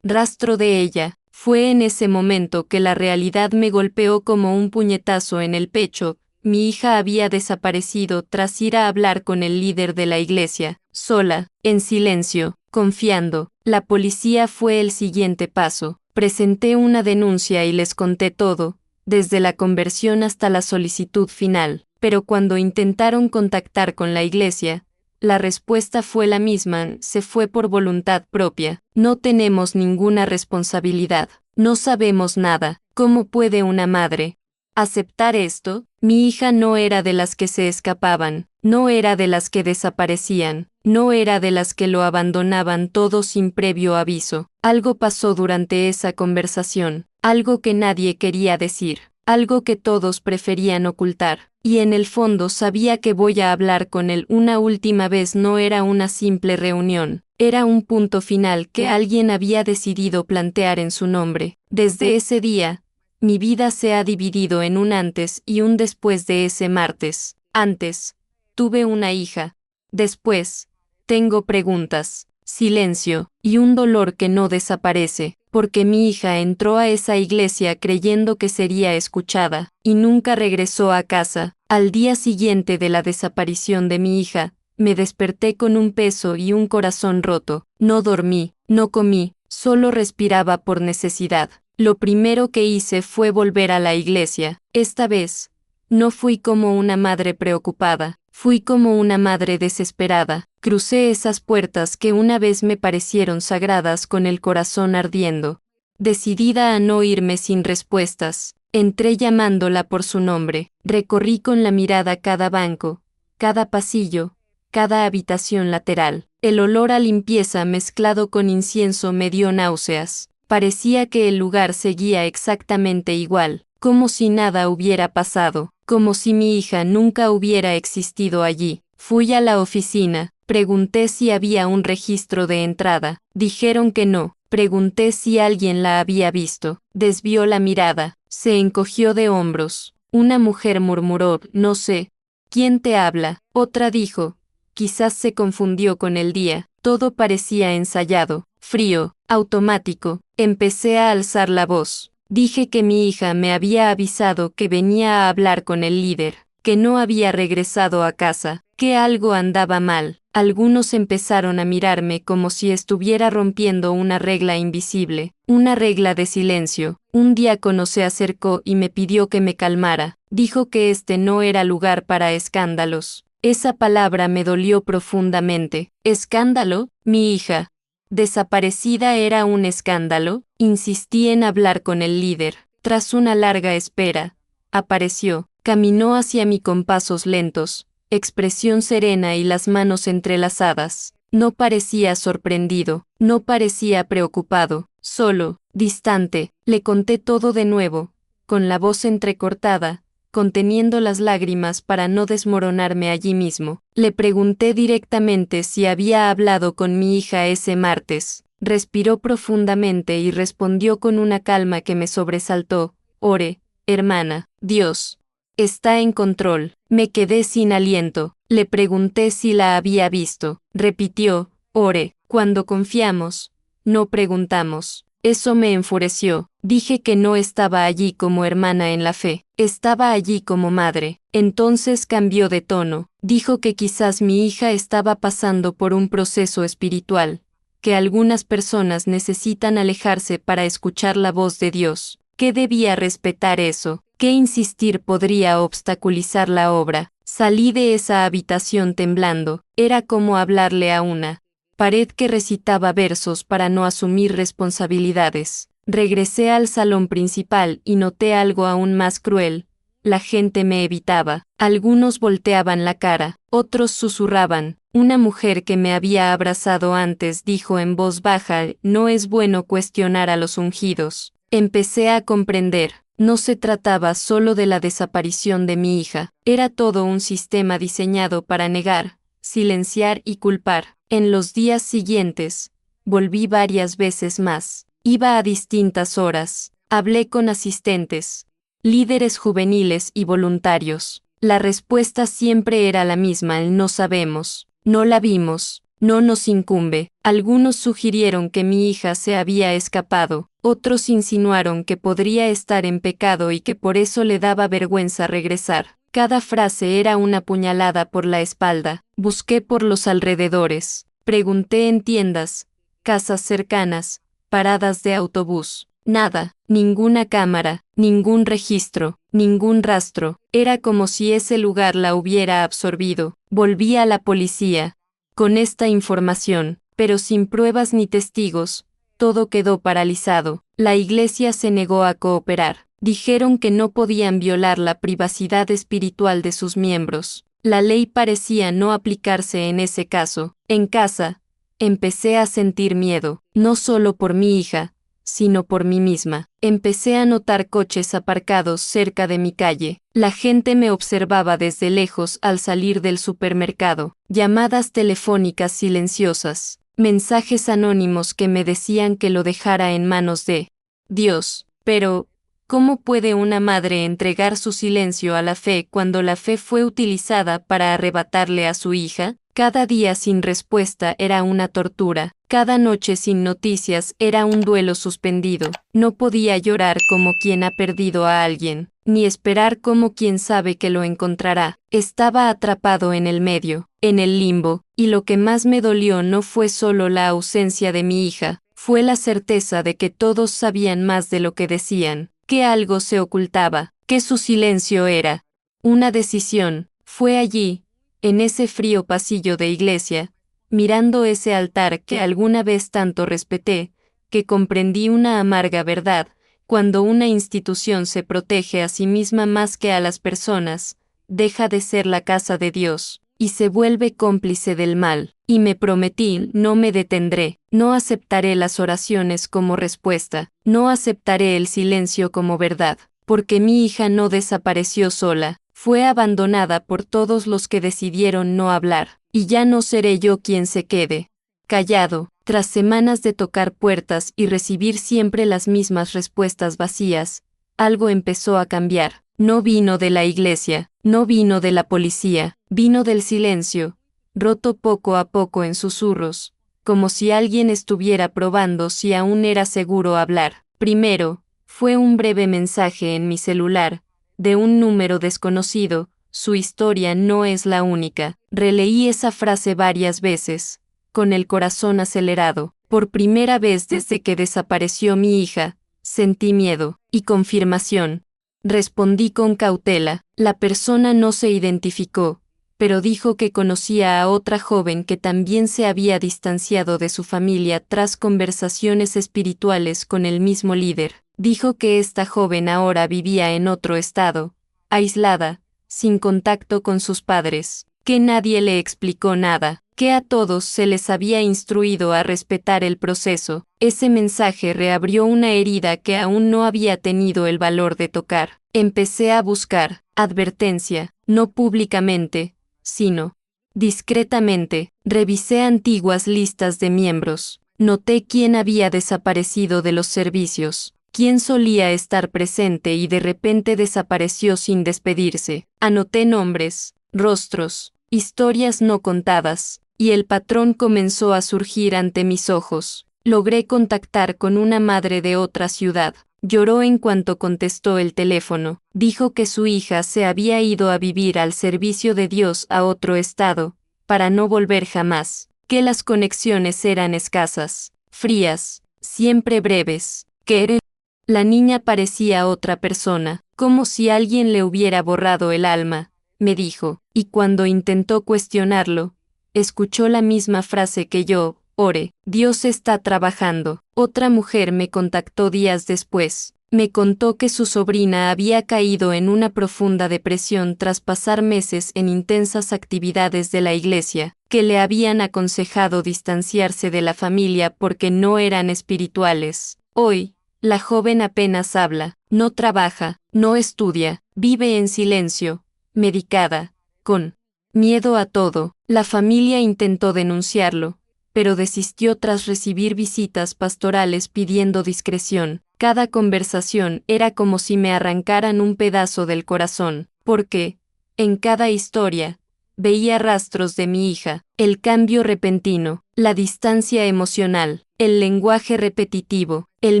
rastro de ella. Fue en ese momento que la realidad me golpeó como un puñetazo en el pecho. Mi hija había desaparecido tras ir a hablar con el líder de la iglesia, sola, en silencio, confiando. La policía fue el siguiente paso. Presenté una denuncia y les conté todo, desde la conversión hasta la solicitud final, pero cuando intentaron contactar con la iglesia, la respuesta fue la misma: se fue por voluntad propia, no tenemos ninguna responsabilidad, no sabemos nada. ¿Cómo puede una madre aceptar esto? Mi hija no era de las que se escapaban, no era de las que desaparecían, no era de las que lo abandonaban todo sin previo aviso. Algo pasó durante esa conversación, algo que nadie quería decir, algo que todos preferían ocultar, y en el fondo sabía que voy a hablar con él una última vez. No era una simple reunión, era un punto final que alguien había decidido plantear en su nombre. Desde ese día, mi vida se ha dividido en un antes y un después de ese martes. Antes, tuve una hija. Después, tengo preguntas, silencio, y un dolor que no desaparece, porque mi hija entró a esa iglesia creyendo que sería escuchada, y nunca regresó a casa. Al día siguiente de la desaparición de mi hija, me desperté con un peso y un corazón roto. No dormí, no comí, solo respiraba por necesidad. Lo primero que hice fue volver a la iglesia. Esta vez, no fui como una madre preocupada, fui como una madre desesperada. Crucé esas puertas que una vez me parecieron sagradas con el corazón ardiendo. Decidida a no irme sin respuestas, entré llamándola por su nombre. Recorrí con la mirada cada banco, cada pasillo, cada habitación lateral. El olor a limpieza mezclado con incienso me dio náuseas. Parecía que el lugar seguía exactamente igual, como si nada hubiera pasado, como si mi hija nunca hubiera existido allí. Fui a la oficina, pregunté si había un registro de entrada, dijeron que no. Pregunté si alguien la había visto, desvió la mirada, se encogió de hombros. Una mujer murmuró: no sé. ¿Quién te habla? Otra dijo: quizás se confundió con el día. Todo parecía ensayado, frío, automático. Empecé a alzar la voz. Dije que mi hija me había avisado que venía a hablar con el líder, que no había regresado a casa, que algo andaba mal. Algunos empezaron a mirarme como si estuviera rompiendo una regla invisible, una regla de silencio. Un diácono se acercó y me pidió que me calmara. Dijo que este no era lugar para escándalos. Esa palabra me dolió profundamente. ¿Escándalo? Mi hija desaparecida era un escándalo. Insistí en hablar con el líder. Tras una larga espera, apareció, caminó hacia mí con pasos lentos, expresión serena y las manos entrelazadas. No parecía sorprendido, no parecía preocupado, solo, distante. Le conté todo de nuevo, con la voz entrecortada, conteniendo las lágrimas para no desmoronarme allí mismo. Le pregunté directamente si había hablado con mi hija ese martes. Respiró profundamente y respondió con una calma que me sobresaltó: ore, hermana, Dios está en control. Me quedé sin aliento. Le pregunté si la había visto. Repitió: ore, cuando confiamos, no preguntamos. Eso me enfureció. Dije que no estaba allí como hermana en la fe, estaba allí como madre. Entonces cambió de tono. Dijo que quizás mi hija estaba pasando por un proceso espiritual, que algunas personas necesitan alejarse para escuchar la voz de Dios, que debía respetar eso, que insistir podría obstaculizar la obra. Salí de esa habitación temblando. Era como hablarle a una pared que recitaba versos para no asumir responsabilidades. Regresé al salón principal y noté algo aún más cruel. La gente me evitaba. Algunos volteaban la cara, otros susurraban. Una mujer que me había abrazado antes dijo en voz baja: no es bueno cuestionar a los ungidos. Empecé a comprender. No se trataba solo de la desaparición de mi hija, era todo un sistema diseñado para negar, silenciar y culpar. En los días siguientes, volví varias veces más. Iba a distintas horas. Hablé con asistentes, líderes juveniles y voluntarios. La respuesta siempre era la misma: el no sabemos, no la vimos, no nos incumbe. Algunos sugirieron que mi hija se había escapado, otros insinuaron que podría estar en pecado y que por eso le daba vergüenza regresar. Cada frase era una puñalada por la espalda. Busqué por los alrededores, pregunté en tiendas, casas cercanas, paradas de autobús. Nada, ninguna cámara, ningún registro, ningún rastro. Era como si ese lugar la hubiera absorbido. Volví a la policía. Con esta información, pero sin pruebas ni testigos, todo quedó paralizado. La iglesia se negó a cooperar. Dijeron que no podían violar la privacidad espiritual de sus miembros. La ley parecía no aplicarse en ese caso. En casa, empecé a sentir miedo, no solo por mi hija, sino por mí misma. Empecé a notar coches aparcados cerca de mi calle. La gente me observaba desde lejos al salir del supermercado. Llamadas telefónicas silenciosas. Mensajes anónimos que me decían que lo dejara en manos de Dios. Pero, ¿cómo puede una madre entregar su silencio a la fe cuando la fe fue utilizada para arrebatarle a su hija? Cada día sin respuesta era una tortura. Cada noche sin noticias era un duelo suspendido. No podía llorar como quien ha perdido a alguien, ni esperar como quien sabe que lo encontrará. Estaba atrapado en el medio, en el limbo, y lo que más me dolió no fue solo la ausencia de mi hija, fue la certeza de que todos sabían más de lo que decían, que algo se ocultaba, que su silencio era una decisión. Fue allí, en ese frío pasillo de iglesia, mirando ese altar que alguna vez tanto respeté, que comprendí una amarga verdad. Cuando una institución se protege a sí misma más que a las personas, deja de ser la casa de Dios, y se vuelve cómplice del mal. Y me prometí, no me detendré, no aceptaré las oraciones como respuesta, no aceptaré el silencio como verdad, porque mi hija no desapareció sola, fue abandonada por todos los que decidieron no hablar, y ya no seré yo quien se quede callado. Tras semanas de tocar puertas y recibir siempre las mismas respuestas vacías, algo empezó a cambiar. No vino de la iglesia, no vino de la policía, vino del silencio, roto poco a poco en susurros, como si alguien estuviera probando si aún era seguro hablar. Primero, fue un breve mensaje en mi celular, de un número desconocido: su historia no es la única. Releí esa frase varias veces, con el corazón acelerado. Por primera vez desde que desapareció mi hija, sentí miedo y confirmación. Respondí con cautela. La persona no se identificó, pero dijo que conocía a otra joven que también se había distanciado de su familia tras conversaciones espirituales con el mismo líder. Dijo que esta joven ahora vivía en otro estado, aislada, sin contacto con sus padres, que nadie le explicó nada, que a todos se les había instruido a respetar el proceso. Ese mensaje reabrió una herida que aún no había tenido el valor de tocar. Empecé a buscar advertencia, no públicamente, sino discretamente. Revisé antiguas listas de miembros. Noté quién había desaparecido de los servicios, quién solía estar presente y de repente desapareció sin despedirse. Anoté nombres, rostros, historias no contadas, y el patrón comenzó a surgir ante mis ojos. Logré contactar con una madre de otra ciudad. Lloró en cuanto contestó el teléfono. Dijo que su hija se había ido a vivir al servicio de Dios a otro estado, para no volver jamás, que las conexiones eran escasas, frías, siempre breves, que la niña parecía otra persona, como si alguien le hubiera borrado el alma, me dijo, y cuando intentó cuestionarlo, escuchó la misma frase que yo: ore, Dios está trabajando. Otra mujer me contactó días después. Me contó que su sobrina había caído en una profunda depresión tras pasar meses en intensas actividades de la iglesia, que le habían aconsejado distanciarse de la familia porque no eran espirituales. Hoy, la joven apenas habla, no trabaja, no estudia, vive en silencio, medicada, con miedo a todo. La familia intentó denunciarlo, pero desistió tras recibir visitas pastorales pidiendo discreción. Cada conversación era como si me arrancaran un pedazo del corazón, porque, en cada historia, veía rastros de mi hija, el cambio repentino, la distancia emocional, el lenguaje repetitivo, el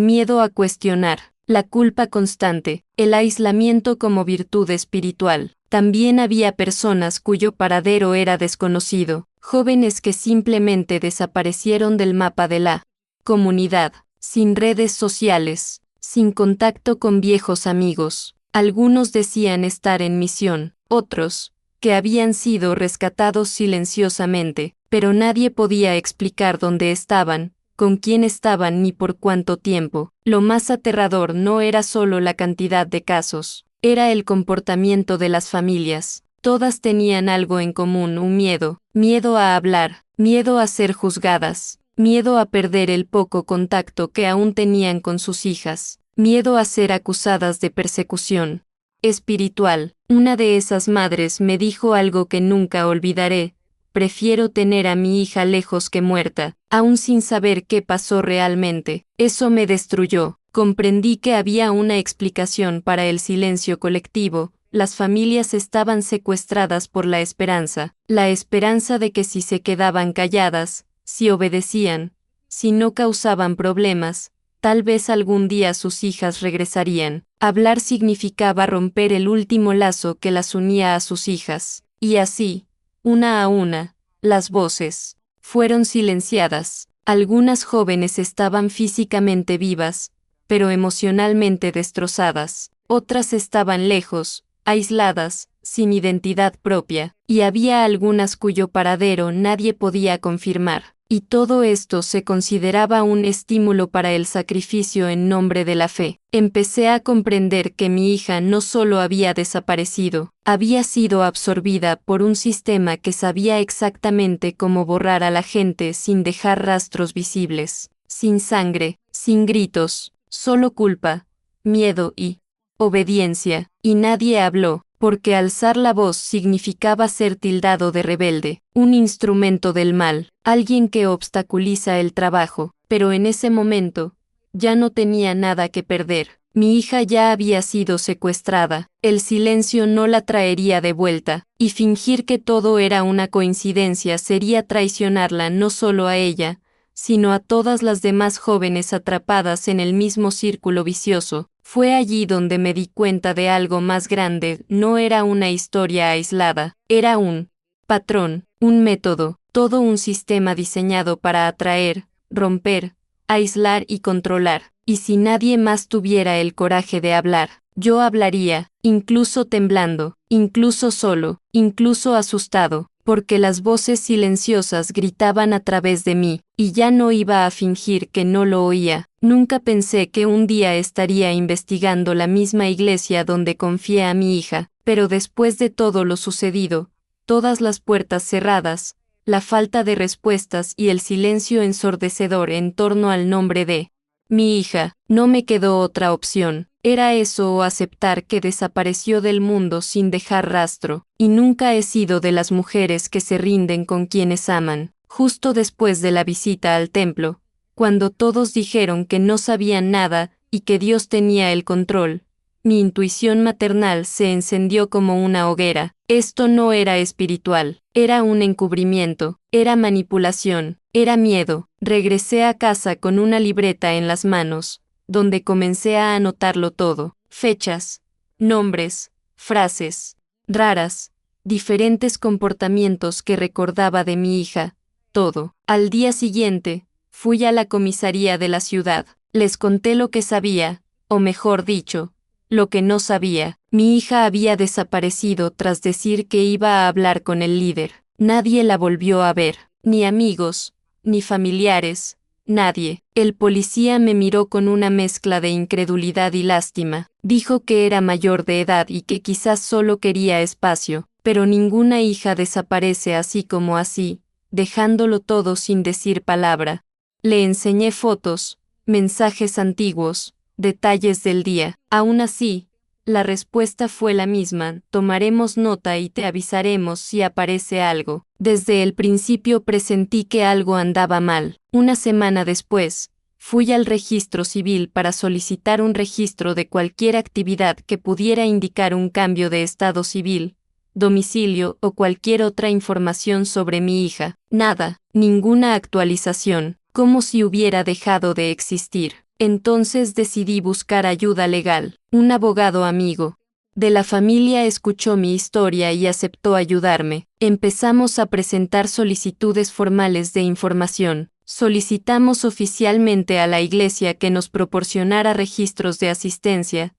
miedo a cuestionar, la culpa constante, el aislamiento como virtud espiritual. También había personas cuyo paradero era desconocido, jóvenes que simplemente desaparecieron del mapa de la comunidad, sin redes sociales, sin contacto con viejos amigos. Algunos decían estar en misión, otros, que habían sido rescatados silenciosamente, pero nadie podía explicar dónde estaban, con quién estaban ni por cuánto tiempo. Lo más aterrador no era solo la cantidad de casos, era el comportamiento de las familias. Todas tenían algo en común: un miedo, miedo a hablar, miedo a ser juzgadas, miedo a perder el poco contacto que aún tenían con sus hijas, miedo a ser acusadas de persecución espiritual. Una de esas madres me dijo algo que nunca olvidaré: prefiero tener a mi hija lejos que muerta, aún sin saber qué pasó realmente. Eso me destruyó. Comprendí que había una explicación para el silencio colectivo. Las familias estaban secuestradas por la esperanza de que si se quedaban calladas, si obedecían, si no causaban problemas, tal vez algún día sus hijas regresarían. Hablar significaba romper el último lazo que las unía a sus hijas. Y así, una a una, las voces fueron silenciadas. Algunas jóvenes estaban físicamente vivas, pero emocionalmente destrozadas. Otras estaban lejos, aisladas, sin identidad propia, y había algunas cuyo paradero nadie podía confirmar. Y todo esto se consideraba un estímulo para el sacrificio en nombre de la fe. Empecé a comprender que mi hija no solo había desaparecido, había sido absorbida por un sistema que sabía exactamente cómo borrar a la gente sin dejar rastros visibles, sin sangre, sin gritos, solo culpa, miedo y obediencia. Y nadie habló, porque alzar la voz significaba ser tildado de rebelde, un instrumento del mal, alguien que obstaculiza el trabajo. Pero en ese momento, ya no tenía nada que perder. Mi hija ya había sido secuestrada, el silencio no la traería de vuelta, y fingir que todo era una coincidencia sería traicionarla no solo a ella, sino a todas las demás jóvenes atrapadas en el mismo círculo vicioso. Fue allí donde me di cuenta de algo más grande. No era una historia aislada, era un patrón, un método, todo un sistema diseñado para atraer, romper, aislar y controlar. Y si nadie más tuviera el coraje de hablar, yo hablaría, incluso temblando, incluso solo, incluso asustado, porque las voces silenciosas gritaban a través de mí, y ya no iba a fingir que no lo oía. Nunca pensé que un día estaría investigando la misma iglesia donde confié a mi hija, pero después de todo lo sucedido, todas las puertas cerradas, la falta de respuestas y el silencio ensordecedor en torno al nombre de mi hija, no me quedó otra opción. Era eso o aceptar que desapareció del mundo sin dejar rastro, y nunca he sido de las mujeres que se rinden con quienes aman. Justo después de la visita al templo, cuando todos dijeron que no sabían nada y que Dios tenía el control, mi intuición maternal se encendió como una hoguera. Esto no era espiritual, era un encubrimiento, era manipulación, era miedo. Regresé a casa con una libreta en las manos, donde comencé a anotarlo todo: fechas, nombres, frases raras, diferentes comportamientos que recordaba de mi hija, todo. Al día siguiente, fui a la comisaría de la ciudad. Les conté lo que sabía, o mejor dicho, lo que no sabía. Mi hija había desaparecido tras decir que iba a hablar con el líder. Nadie la volvió a ver, ni amigos, ni familiares, nadie. El policía me miró con una mezcla de incredulidad y lástima. Dijo que era mayor de edad y que quizás solo quería espacio, pero ninguna hija desaparece así como así, dejándolo todo sin decir palabra. Le enseñé fotos, mensajes antiguos, detalles del día. Aún así, la respuesta fue la misma: tomaremos nota y te avisaremos si aparece algo. Desde el principio presentí que algo andaba mal. Una semana después, fui al registro civil para solicitar un registro de cualquier actividad que pudiera indicar un cambio de estado civil. domicilio o cualquier otra información sobre mi hija. Nada, ninguna actualización, como si hubiera dejado de existir. Entonces decidí buscar ayuda legal. Un abogado amigo de la familia escuchó mi historia y aceptó ayudarme. Empezamos a presentar solicitudes formales de información. Solicitamos oficialmente a la iglesia que nos proporcionara registros de asistencia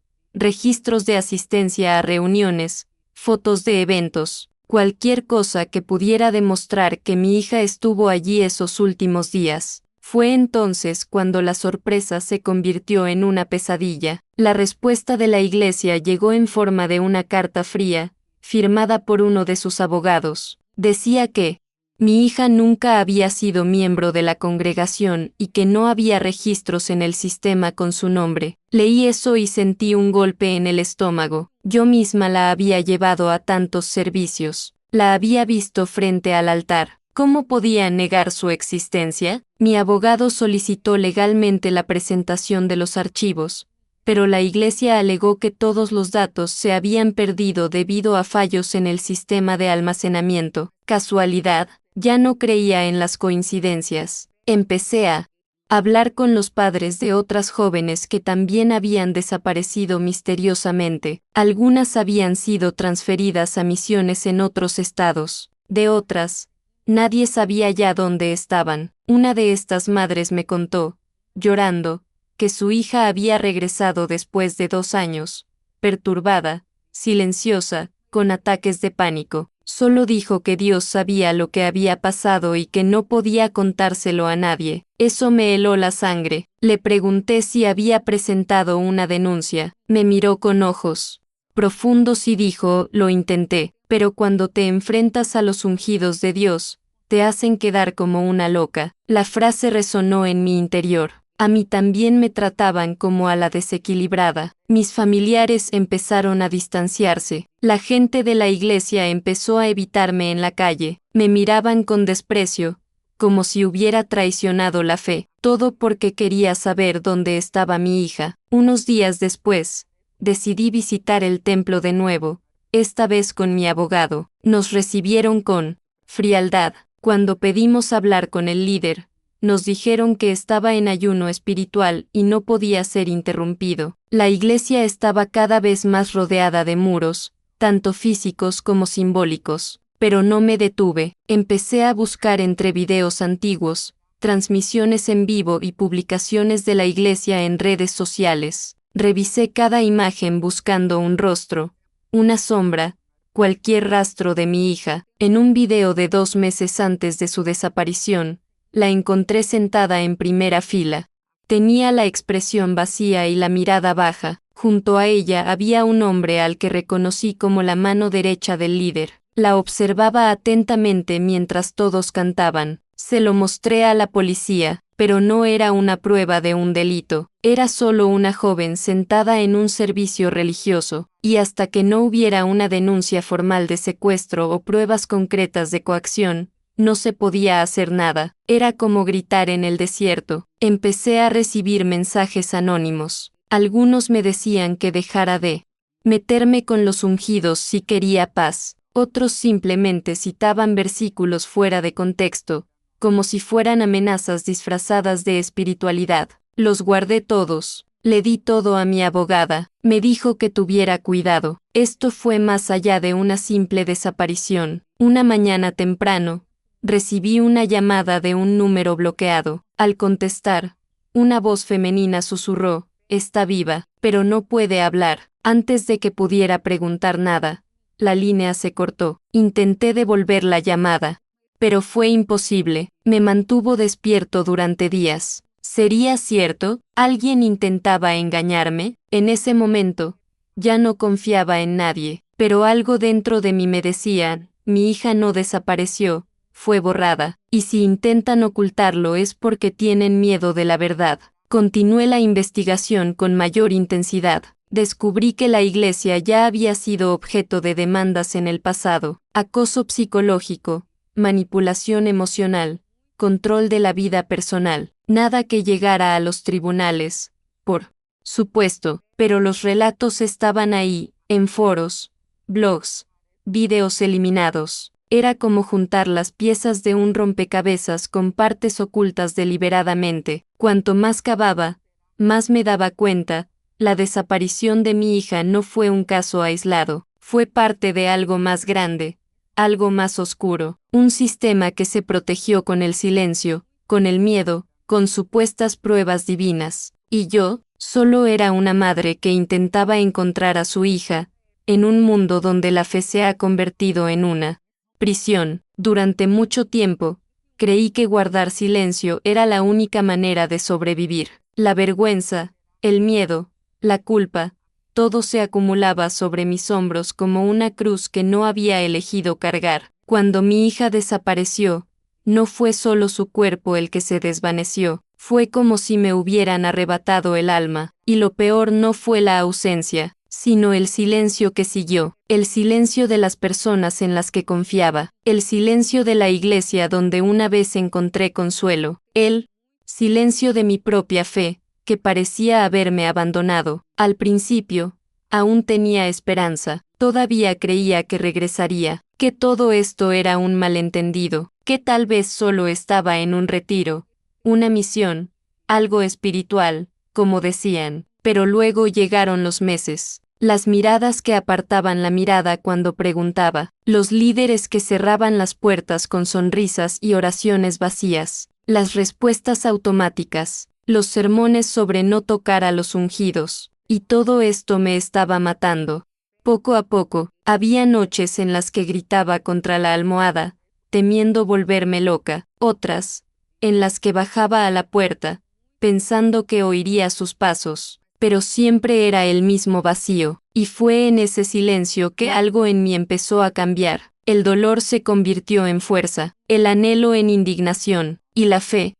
a reuniones, fotos de eventos, cualquier cosa que pudiera demostrar que mi hija estuvo allí esos últimos días. Fue entonces cuando la sorpresa se convirtió en una pesadilla. La respuesta de la iglesia llegó en forma de una carta fría, firmada por uno de sus abogados. Decía que mi hija nunca había sido miembro de la congregación y que no había registros en el sistema con su nombre. Leí eso y sentí un golpe en el estómago. Yo misma la había llevado a tantos servicios. La había visto frente al altar. ¿Cómo podía negar su existencia? Mi abogado solicitó legalmente la presentación de los archivos, pero la iglesia alegó que todos los datos se habían perdido debido a fallos en el sistema de almacenamiento. ¿Casualidad? Ya no creía en las coincidencias. Empecé a hablar con los padres de otras jóvenes que también habían desaparecido misteriosamente. Algunas habían sido transferidas a misiones en otros estados. De otras, nadie sabía ya dónde estaban. Una de estas madres me contó, llorando, que su hija había regresado después de 2 años, perturbada, silenciosa, con ataques de pánico. Solo dijo que Dios sabía lo que había pasado y que no podía contárselo a nadie. Eso me heló la sangre. Le pregunté si había presentado una denuncia. Me miró con ojos profundos y dijo, lo intenté, pero cuando te enfrentas a los ungidos de Dios, te hacen quedar como una loca. La frase resonó en mi interior. A mí también me trataban como a la desequilibrada. Mis familiares empezaron a distanciarse. La gente de la iglesia empezó a evitarme en la calle. Me miraban con desprecio, como si hubiera traicionado la fe. Todo porque quería saber dónde estaba mi hija. Unos días después, decidí visitar el templo de nuevo, esta vez con mi abogado. Nos recibieron con frialdad. Cuando pedimos hablar con el líder, nos dijeron que estaba en ayuno espiritual y no podía ser interrumpido. La iglesia estaba cada vez más rodeada de muros, tanto físicos como simbólicos, pero no me detuve. Empecé a buscar entre videos antiguos, transmisiones en vivo y publicaciones de la iglesia en redes sociales. Revisé cada imagen buscando un rostro, una sombra, cualquier rastro de mi hija. En un video de 2 meses antes de su desaparición, la encontré sentada en primera fila. Tenía la expresión vacía y la mirada baja. Junto a ella había un hombre al que reconocí como la mano derecha del líder. La observaba atentamente mientras todos cantaban. Se lo mostré a la policía, pero no era una prueba de un delito. Era solo una joven sentada en un servicio religioso, y hasta que no hubiera una denuncia formal de secuestro o pruebas concretas de coacción, no se podía hacer nada. Era como gritar en el desierto. Empecé a recibir mensajes anónimos. Algunos me decían que dejara de meterme con los ungidos si quería paz. Otros simplemente citaban versículos fuera de contexto, como si fueran amenazas disfrazadas de espiritualidad. Los guardé todos. Le di todo a mi abogada. Me dijo que tuviera cuidado. Esto fue más allá de una simple desaparición. Una mañana temprano, recibí una llamada de un número bloqueado. Al contestar, una voz femenina susurró, está viva, pero no puede hablar. Antes de que pudiera preguntar nada, la línea se cortó. Intenté devolver la llamada, pero fue imposible. Me mantuvo despierto durante días. ¿Sería cierto? ¿Alguien intentaba engañarme? En ese momento, ya no confiaba en nadie, pero algo dentro de mí me decía, mi hija no desapareció, fue borrada, y si intentan ocultarlo es porque tienen miedo de la verdad. Continué la investigación con mayor intensidad. Descubrí que la iglesia ya había sido objeto de demandas en el pasado, acoso psicológico, manipulación emocional, control de la vida personal. Nada que llegara a los tribunales, por supuesto, pero los relatos estaban ahí, en foros, blogs, vídeos eliminados. Era como juntar las piezas de un rompecabezas con partes ocultas deliberadamente. Cuanto más cavaba, más me daba cuenta, la desaparición de mi hija no fue un caso aislado, fue parte de algo más grande, algo más oscuro, un sistema que se protegió con el silencio, con el miedo, con supuestas pruebas divinas. Y yo, solo era una madre que intentaba encontrar a su hija, en un mundo donde la fe se ha convertido en una prisión. Durante mucho tiempo, creí que guardar silencio era la única manera de sobrevivir. La vergüenza, el miedo, la culpa, todo se acumulaba sobre mis hombros como una cruz que no había elegido cargar. Cuando mi hija desapareció, no fue solo su cuerpo el que se desvaneció, fue como si me hubieran arrebatado el alma, y lo peor no fue la ausencia, sino el silencio que siguió, el silencio de las personas en las que confiaba, el silencio de la iglesia donde una vez encontré consuelo, el silencio de mi propia fe, que parecía haberme abandonado. Al principio, aún tenía esperanza, todavía creía que regresaría, que todo esto era un malentendido, que tal vez solo estaba en un retiro, una misión, algo espiritual, como decían. Pero luego llegaron los meses, las miradas que apartaban la mirada cuando preguntaba, los líderes que cerraban las puertas con sonrisas y oraciones vacías, las respuestas automáticas, los sermones sobre no tocar a los ungidos, y todo esto me estaba matando. Poco a poco, había noches en las que gritaba contra la almohada, temiendo volverme loca, otras, en las que bajaba a la puerta, pensando que oiría sus pasos, pero siempre era el mismo vacío, y fue en ese silencio que algo en mí empezó a cambiar. El dolor se convirtió en fuerza, el anhelo en indignación, y la fe,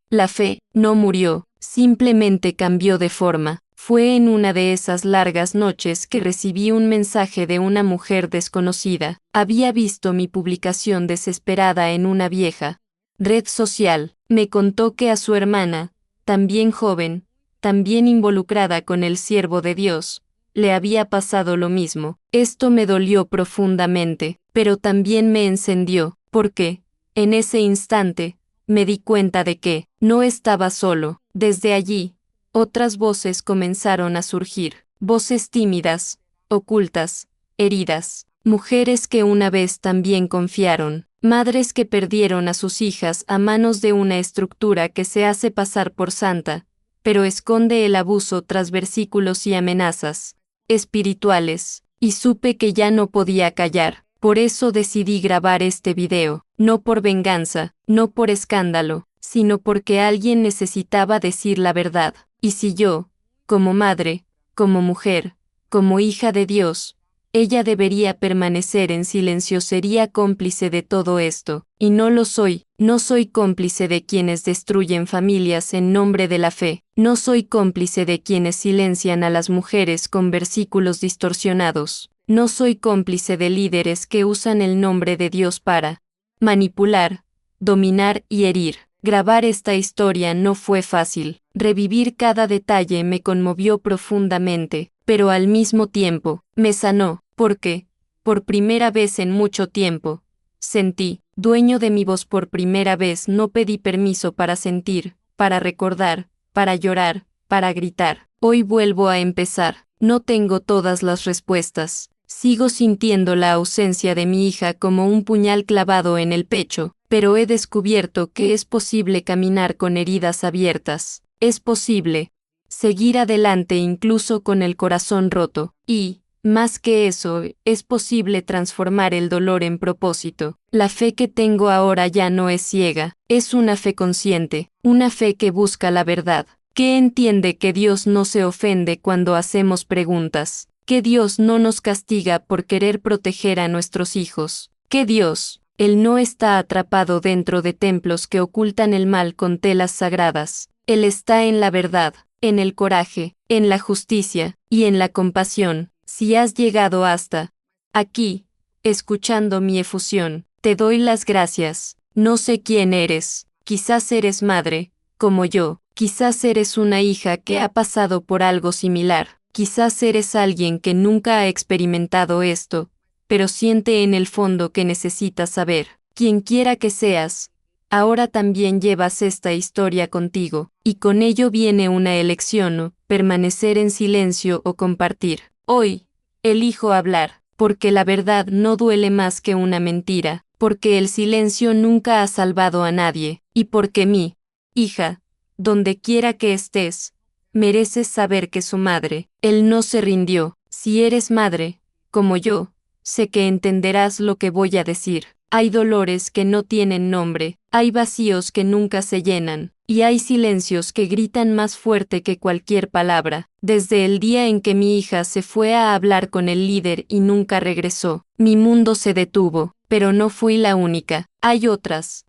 no murió, simplemente cambió de forma. Fue en una de esas largas noches que recibí un mensaje de una mujer desconocida. Había visto mi publicación desesperada en una vieja red social. Me contó que a su hermana, también joven, también involucrada con el siervo de Dios, le había pasado lo mismo. Esto me dolió profundamente, pero también me encendió, porque, en ese instante, me di cuenta de que no estaba solo. Desde allí, otras voces comenzaron a surgir, voces tímidas, ocultas, heridas, mujeres que una vez también confiaron, madres que perdieron a sus hijas a manos de una estructura que se hace pasar por santa, pero esconde el abuso tras versículos y amenazas espirituales, y supe que ya no podía callar. Por eso decidí grabar este video, no por venganza, no por escándalo, sino porque alguien necesitaba decir la verdad. Y si yo, como madre, como mujer, como hija de Dios, ella debería permanecer en silencio, sería cómplice de todo esto, y no lo soy. No soy cómplice de quienes destruyen familias en nombre de la fe, no soy cómplice de quienes silencian a las mujeres con versículos distorsionados, no soy cómplice de líderes que usan el nombre de Dios para manipular, dominar y herir. Grabar esta historia no fue fácil, revivir cada detalle me conmovió profundamente, pero al mismo tiempo, me sanó, porque, por primera vez en mucho tiempo, sentí, dueño de mi voz por primera vez. No pedí permiso para sentir, para recordar, para llorar, para gritar. Hoy vuelvo a empezar, no tengo todas las respuestas, sigo sintiendo la ausencia de mi hija como un puñal clavado en el pecho, pero he descubierto que es posible caminar con heridas abiertas, es posible seguir adelante incluso con el corazón roto, y, más que eso, es posible transformar el dolor en propósito. La fe que tengo ahora ya no es ciega, es una fe consciente, una fe que busca la verdad, que entiende que Dios no se ofende cuando hacemos preguntas, que Dios no nos castiga por querer proteger a nuestros hijos, que Dios, Él no está atrapado dentro de templos que ocultan el mal con telas sagradas, Él está en la verdad, en el coraje, en la justicia, y en la compasión. Si has llegado hasta aquí, escuchando mi efusión, te doy las gracias. No sé quién eres, quizás eres madre, como yo, quizás eres una hija que ha pasado por algo similar, quizás eres alguien que nunca ha experimentado esto, pero siente en el fondo que necesitas saber. Quien quiera que seas, ahora también llevas esta historia contigo, y con ello viene una elección: o permanecer en silencio o compartir. Hoy, elijo hablar, porque la verdad no duele más que una mentira, porque el silencio nunca ha salvado a nadie, y porque mi hija, donde quiera que estés, mereces saber que su madre, él no se rindió. Si eres madre, como yo, sé que entenderás lo que voy a decir. Hay dolores que no tienen nombre, hay vacíos que nunca se llenan, y hay silencios que gritan más fuerte que cualquier palabra. Desde el día en que mi hija se fue a hablar con el líder y nunca regresó, mi mundo se detuvo, pero no fui la única. Hay otras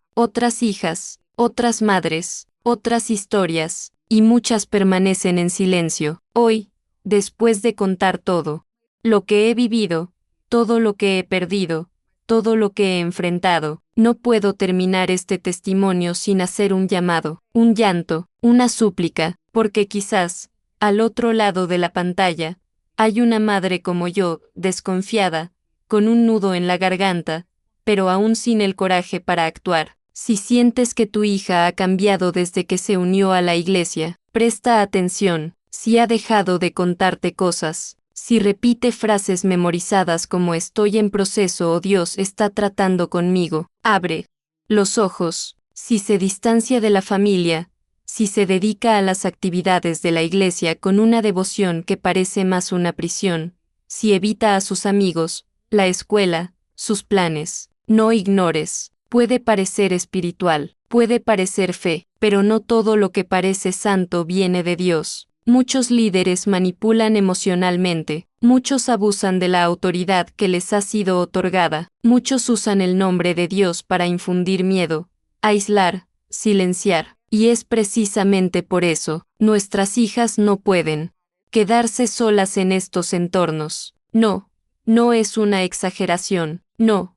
hijas, otras madres, otras historias, y muchas permanecen en silencio. Hoy, después de contar todo lo que he vivido, todo lo que he perdido, todo lo que he enfrentado, no puedo terminar este testimonio sin hacer un llamado, un llanto, una súplica, porque quizás, al otro lado de la pantalla, hay una madre como yo, desconfiada, con un nudo en la garganta, pero aún sin el coraje para actuar. Si sientes que tu hija ha cambiado desde que se unió a la iglesia, presta atención. Si ha dejado de contarte cosas, si repite frases memorizadas como estoy en proceso o Dios está tratando conmigo, abre los ojos. Si se distancia de la familia, si se dedica a las actividades de la iglesia con una devoción que parece más una prisión, si evita a sus amigos, la escuela, sus planes, no ignores. Puede parecer espiritual, puede parecer fe, pero no todo lo que parece santo viene de Dios. Muchos líderes manipulan emocionalmente, muchos abusan de la autoridad que les ha sido otorgada, muchos usan el nombre de Dios para infundir miedo, aislar, silenciar, y es precisamente por eso, nuestras hijas no pueden quedarse solas en estos entornos. No, no es una exageración, no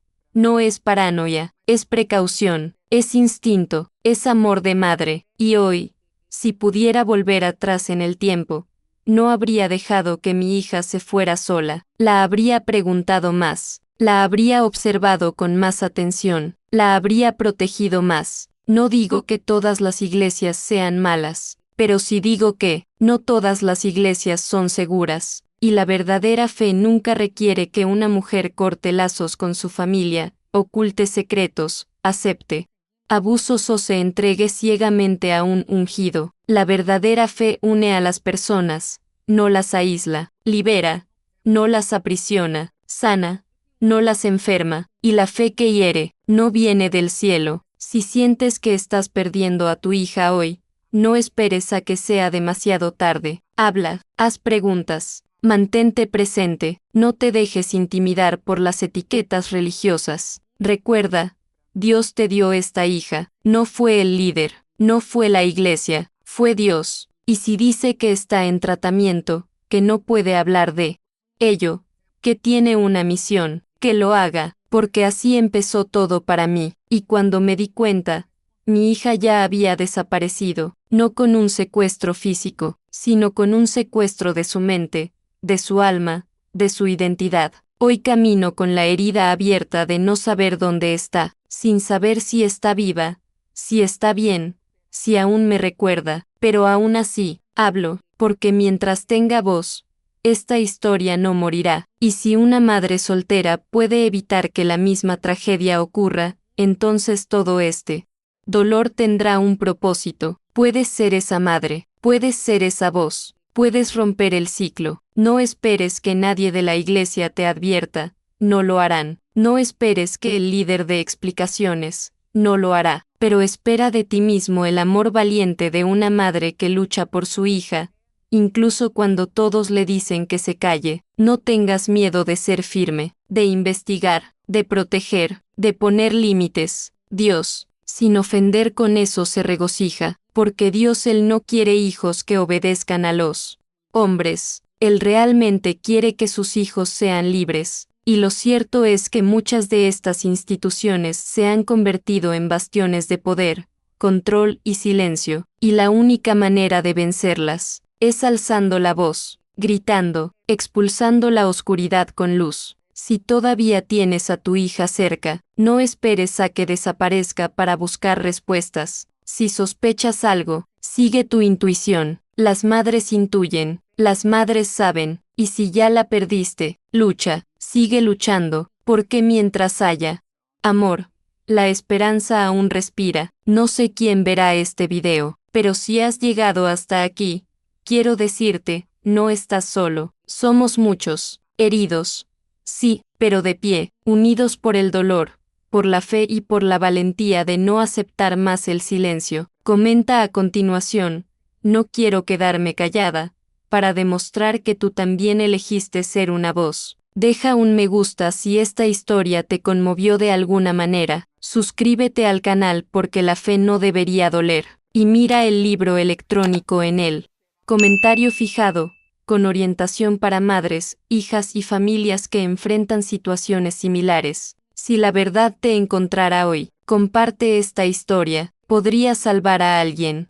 es paranoia, es precaución, es instinto, es amor de madre, y hoy, si pudiera volver atrás en el tiempo, no habría dejado que mi hija se fuera sola, la habría preguntado más, la habría observado con más atención, la habría protegido más. No digo que todas las iglesias sean malas, pero sí digo que, no todas las iglesias son seguras, y la verdadera fe nunca requiere que una mujer corte lazos con su familia, oculte secretos, acepte abusos o se entregue ciegamente a un ungido. La verdadera fe une a las personas, no las aísla, libera, no las aprisiona, sana, no las enferma, y la fe que hiere, no viene del cielo. Si sientes que estás perdiendo a tu hija hoy, no esperes a que sea demasiado tarde. Habla, haz preguntas, mantente presente, no te dejes intimidar por las etiquetas religiosas. Recuerda, Dios te dio esta hija, no fue el líder, no fue la iglesia, fue Dios. Y si dice que está en tratamiento, que no puede hablar de ello, que tiene una misión, que lo haga, porque así empezó todo para mí, y cuando me di cuenta, mi hija ya había desaparecido, no con un secuestro físico, sino con un secuestro de su mente, de su alma, de su identidad. Hoy camino con la herida abierta de no saber dónde está, sin saber si está viva, si está bien, si aún me recuerda, pero aún así, hablo, porque mientras tenga voz, esta historia no morirá, y si una madre soltera puede evitar que la misma tragedia ocurra, entonces todo este dolor tendrá un propósito. Puedes ser esa madre, puedes ser esa voz, puedes romper el ciclo. No esperes que nadie de la iglesia te advierta, no lo harán. No esperes que el líder dé explicaciones, no lo hará. Pero espera de ti mismo el amor valiente de una madre que lucha por su hija, incluso cuando todos le dicen que se calle. No tengas miedo de ser firme, de investigar, de proteger, de poner límites. Dios, sin ofender con eso se regocija, porque Dios Él no quiere hijos que obedezcan a los hombres, Él realmente quiere que sus hijos sean libres. Y lo cierto es que muchas de estas instituciones se han convertido en bastiones de poder, control y silencio, y la única manera de vencerlas es alzando la voz, gritando, expulsando la oscuridad con luz. Si todavía tienes a tu hija cerca, no esperes a que desaparezca para buscar respuestas. Si sospechas algo, sigue tu intuición. Las madres intuyen, las madres saben, y si ya la perdiste, lucha, sigue luchando, porque mientras haya amor, la esperanza aún respira. No sé quién verá este video, pero si has llegado hasta aquí, quiero decirte, no estás solo, somos muchos, heridos. Sí, pero de pie, unidos por el dolor, por la fe y por la valentía de no aceptar más el silencio. Comenta a continuación, no quiero quedarme callada, para demostrar que tú también elegiste ser una voz. Deja un me gusta si esta historia te conmovió de alguna manera, suscríbete al canal porque la fe no debería doler, y mira el libro electrónico en él. Comentario fijado, con orientación para madres, hijas y familias que enfrentan situaciones similares. Si la verdad te encontrara hoy, comparte esta historia, podría salvar a alguien,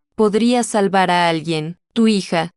tu hija,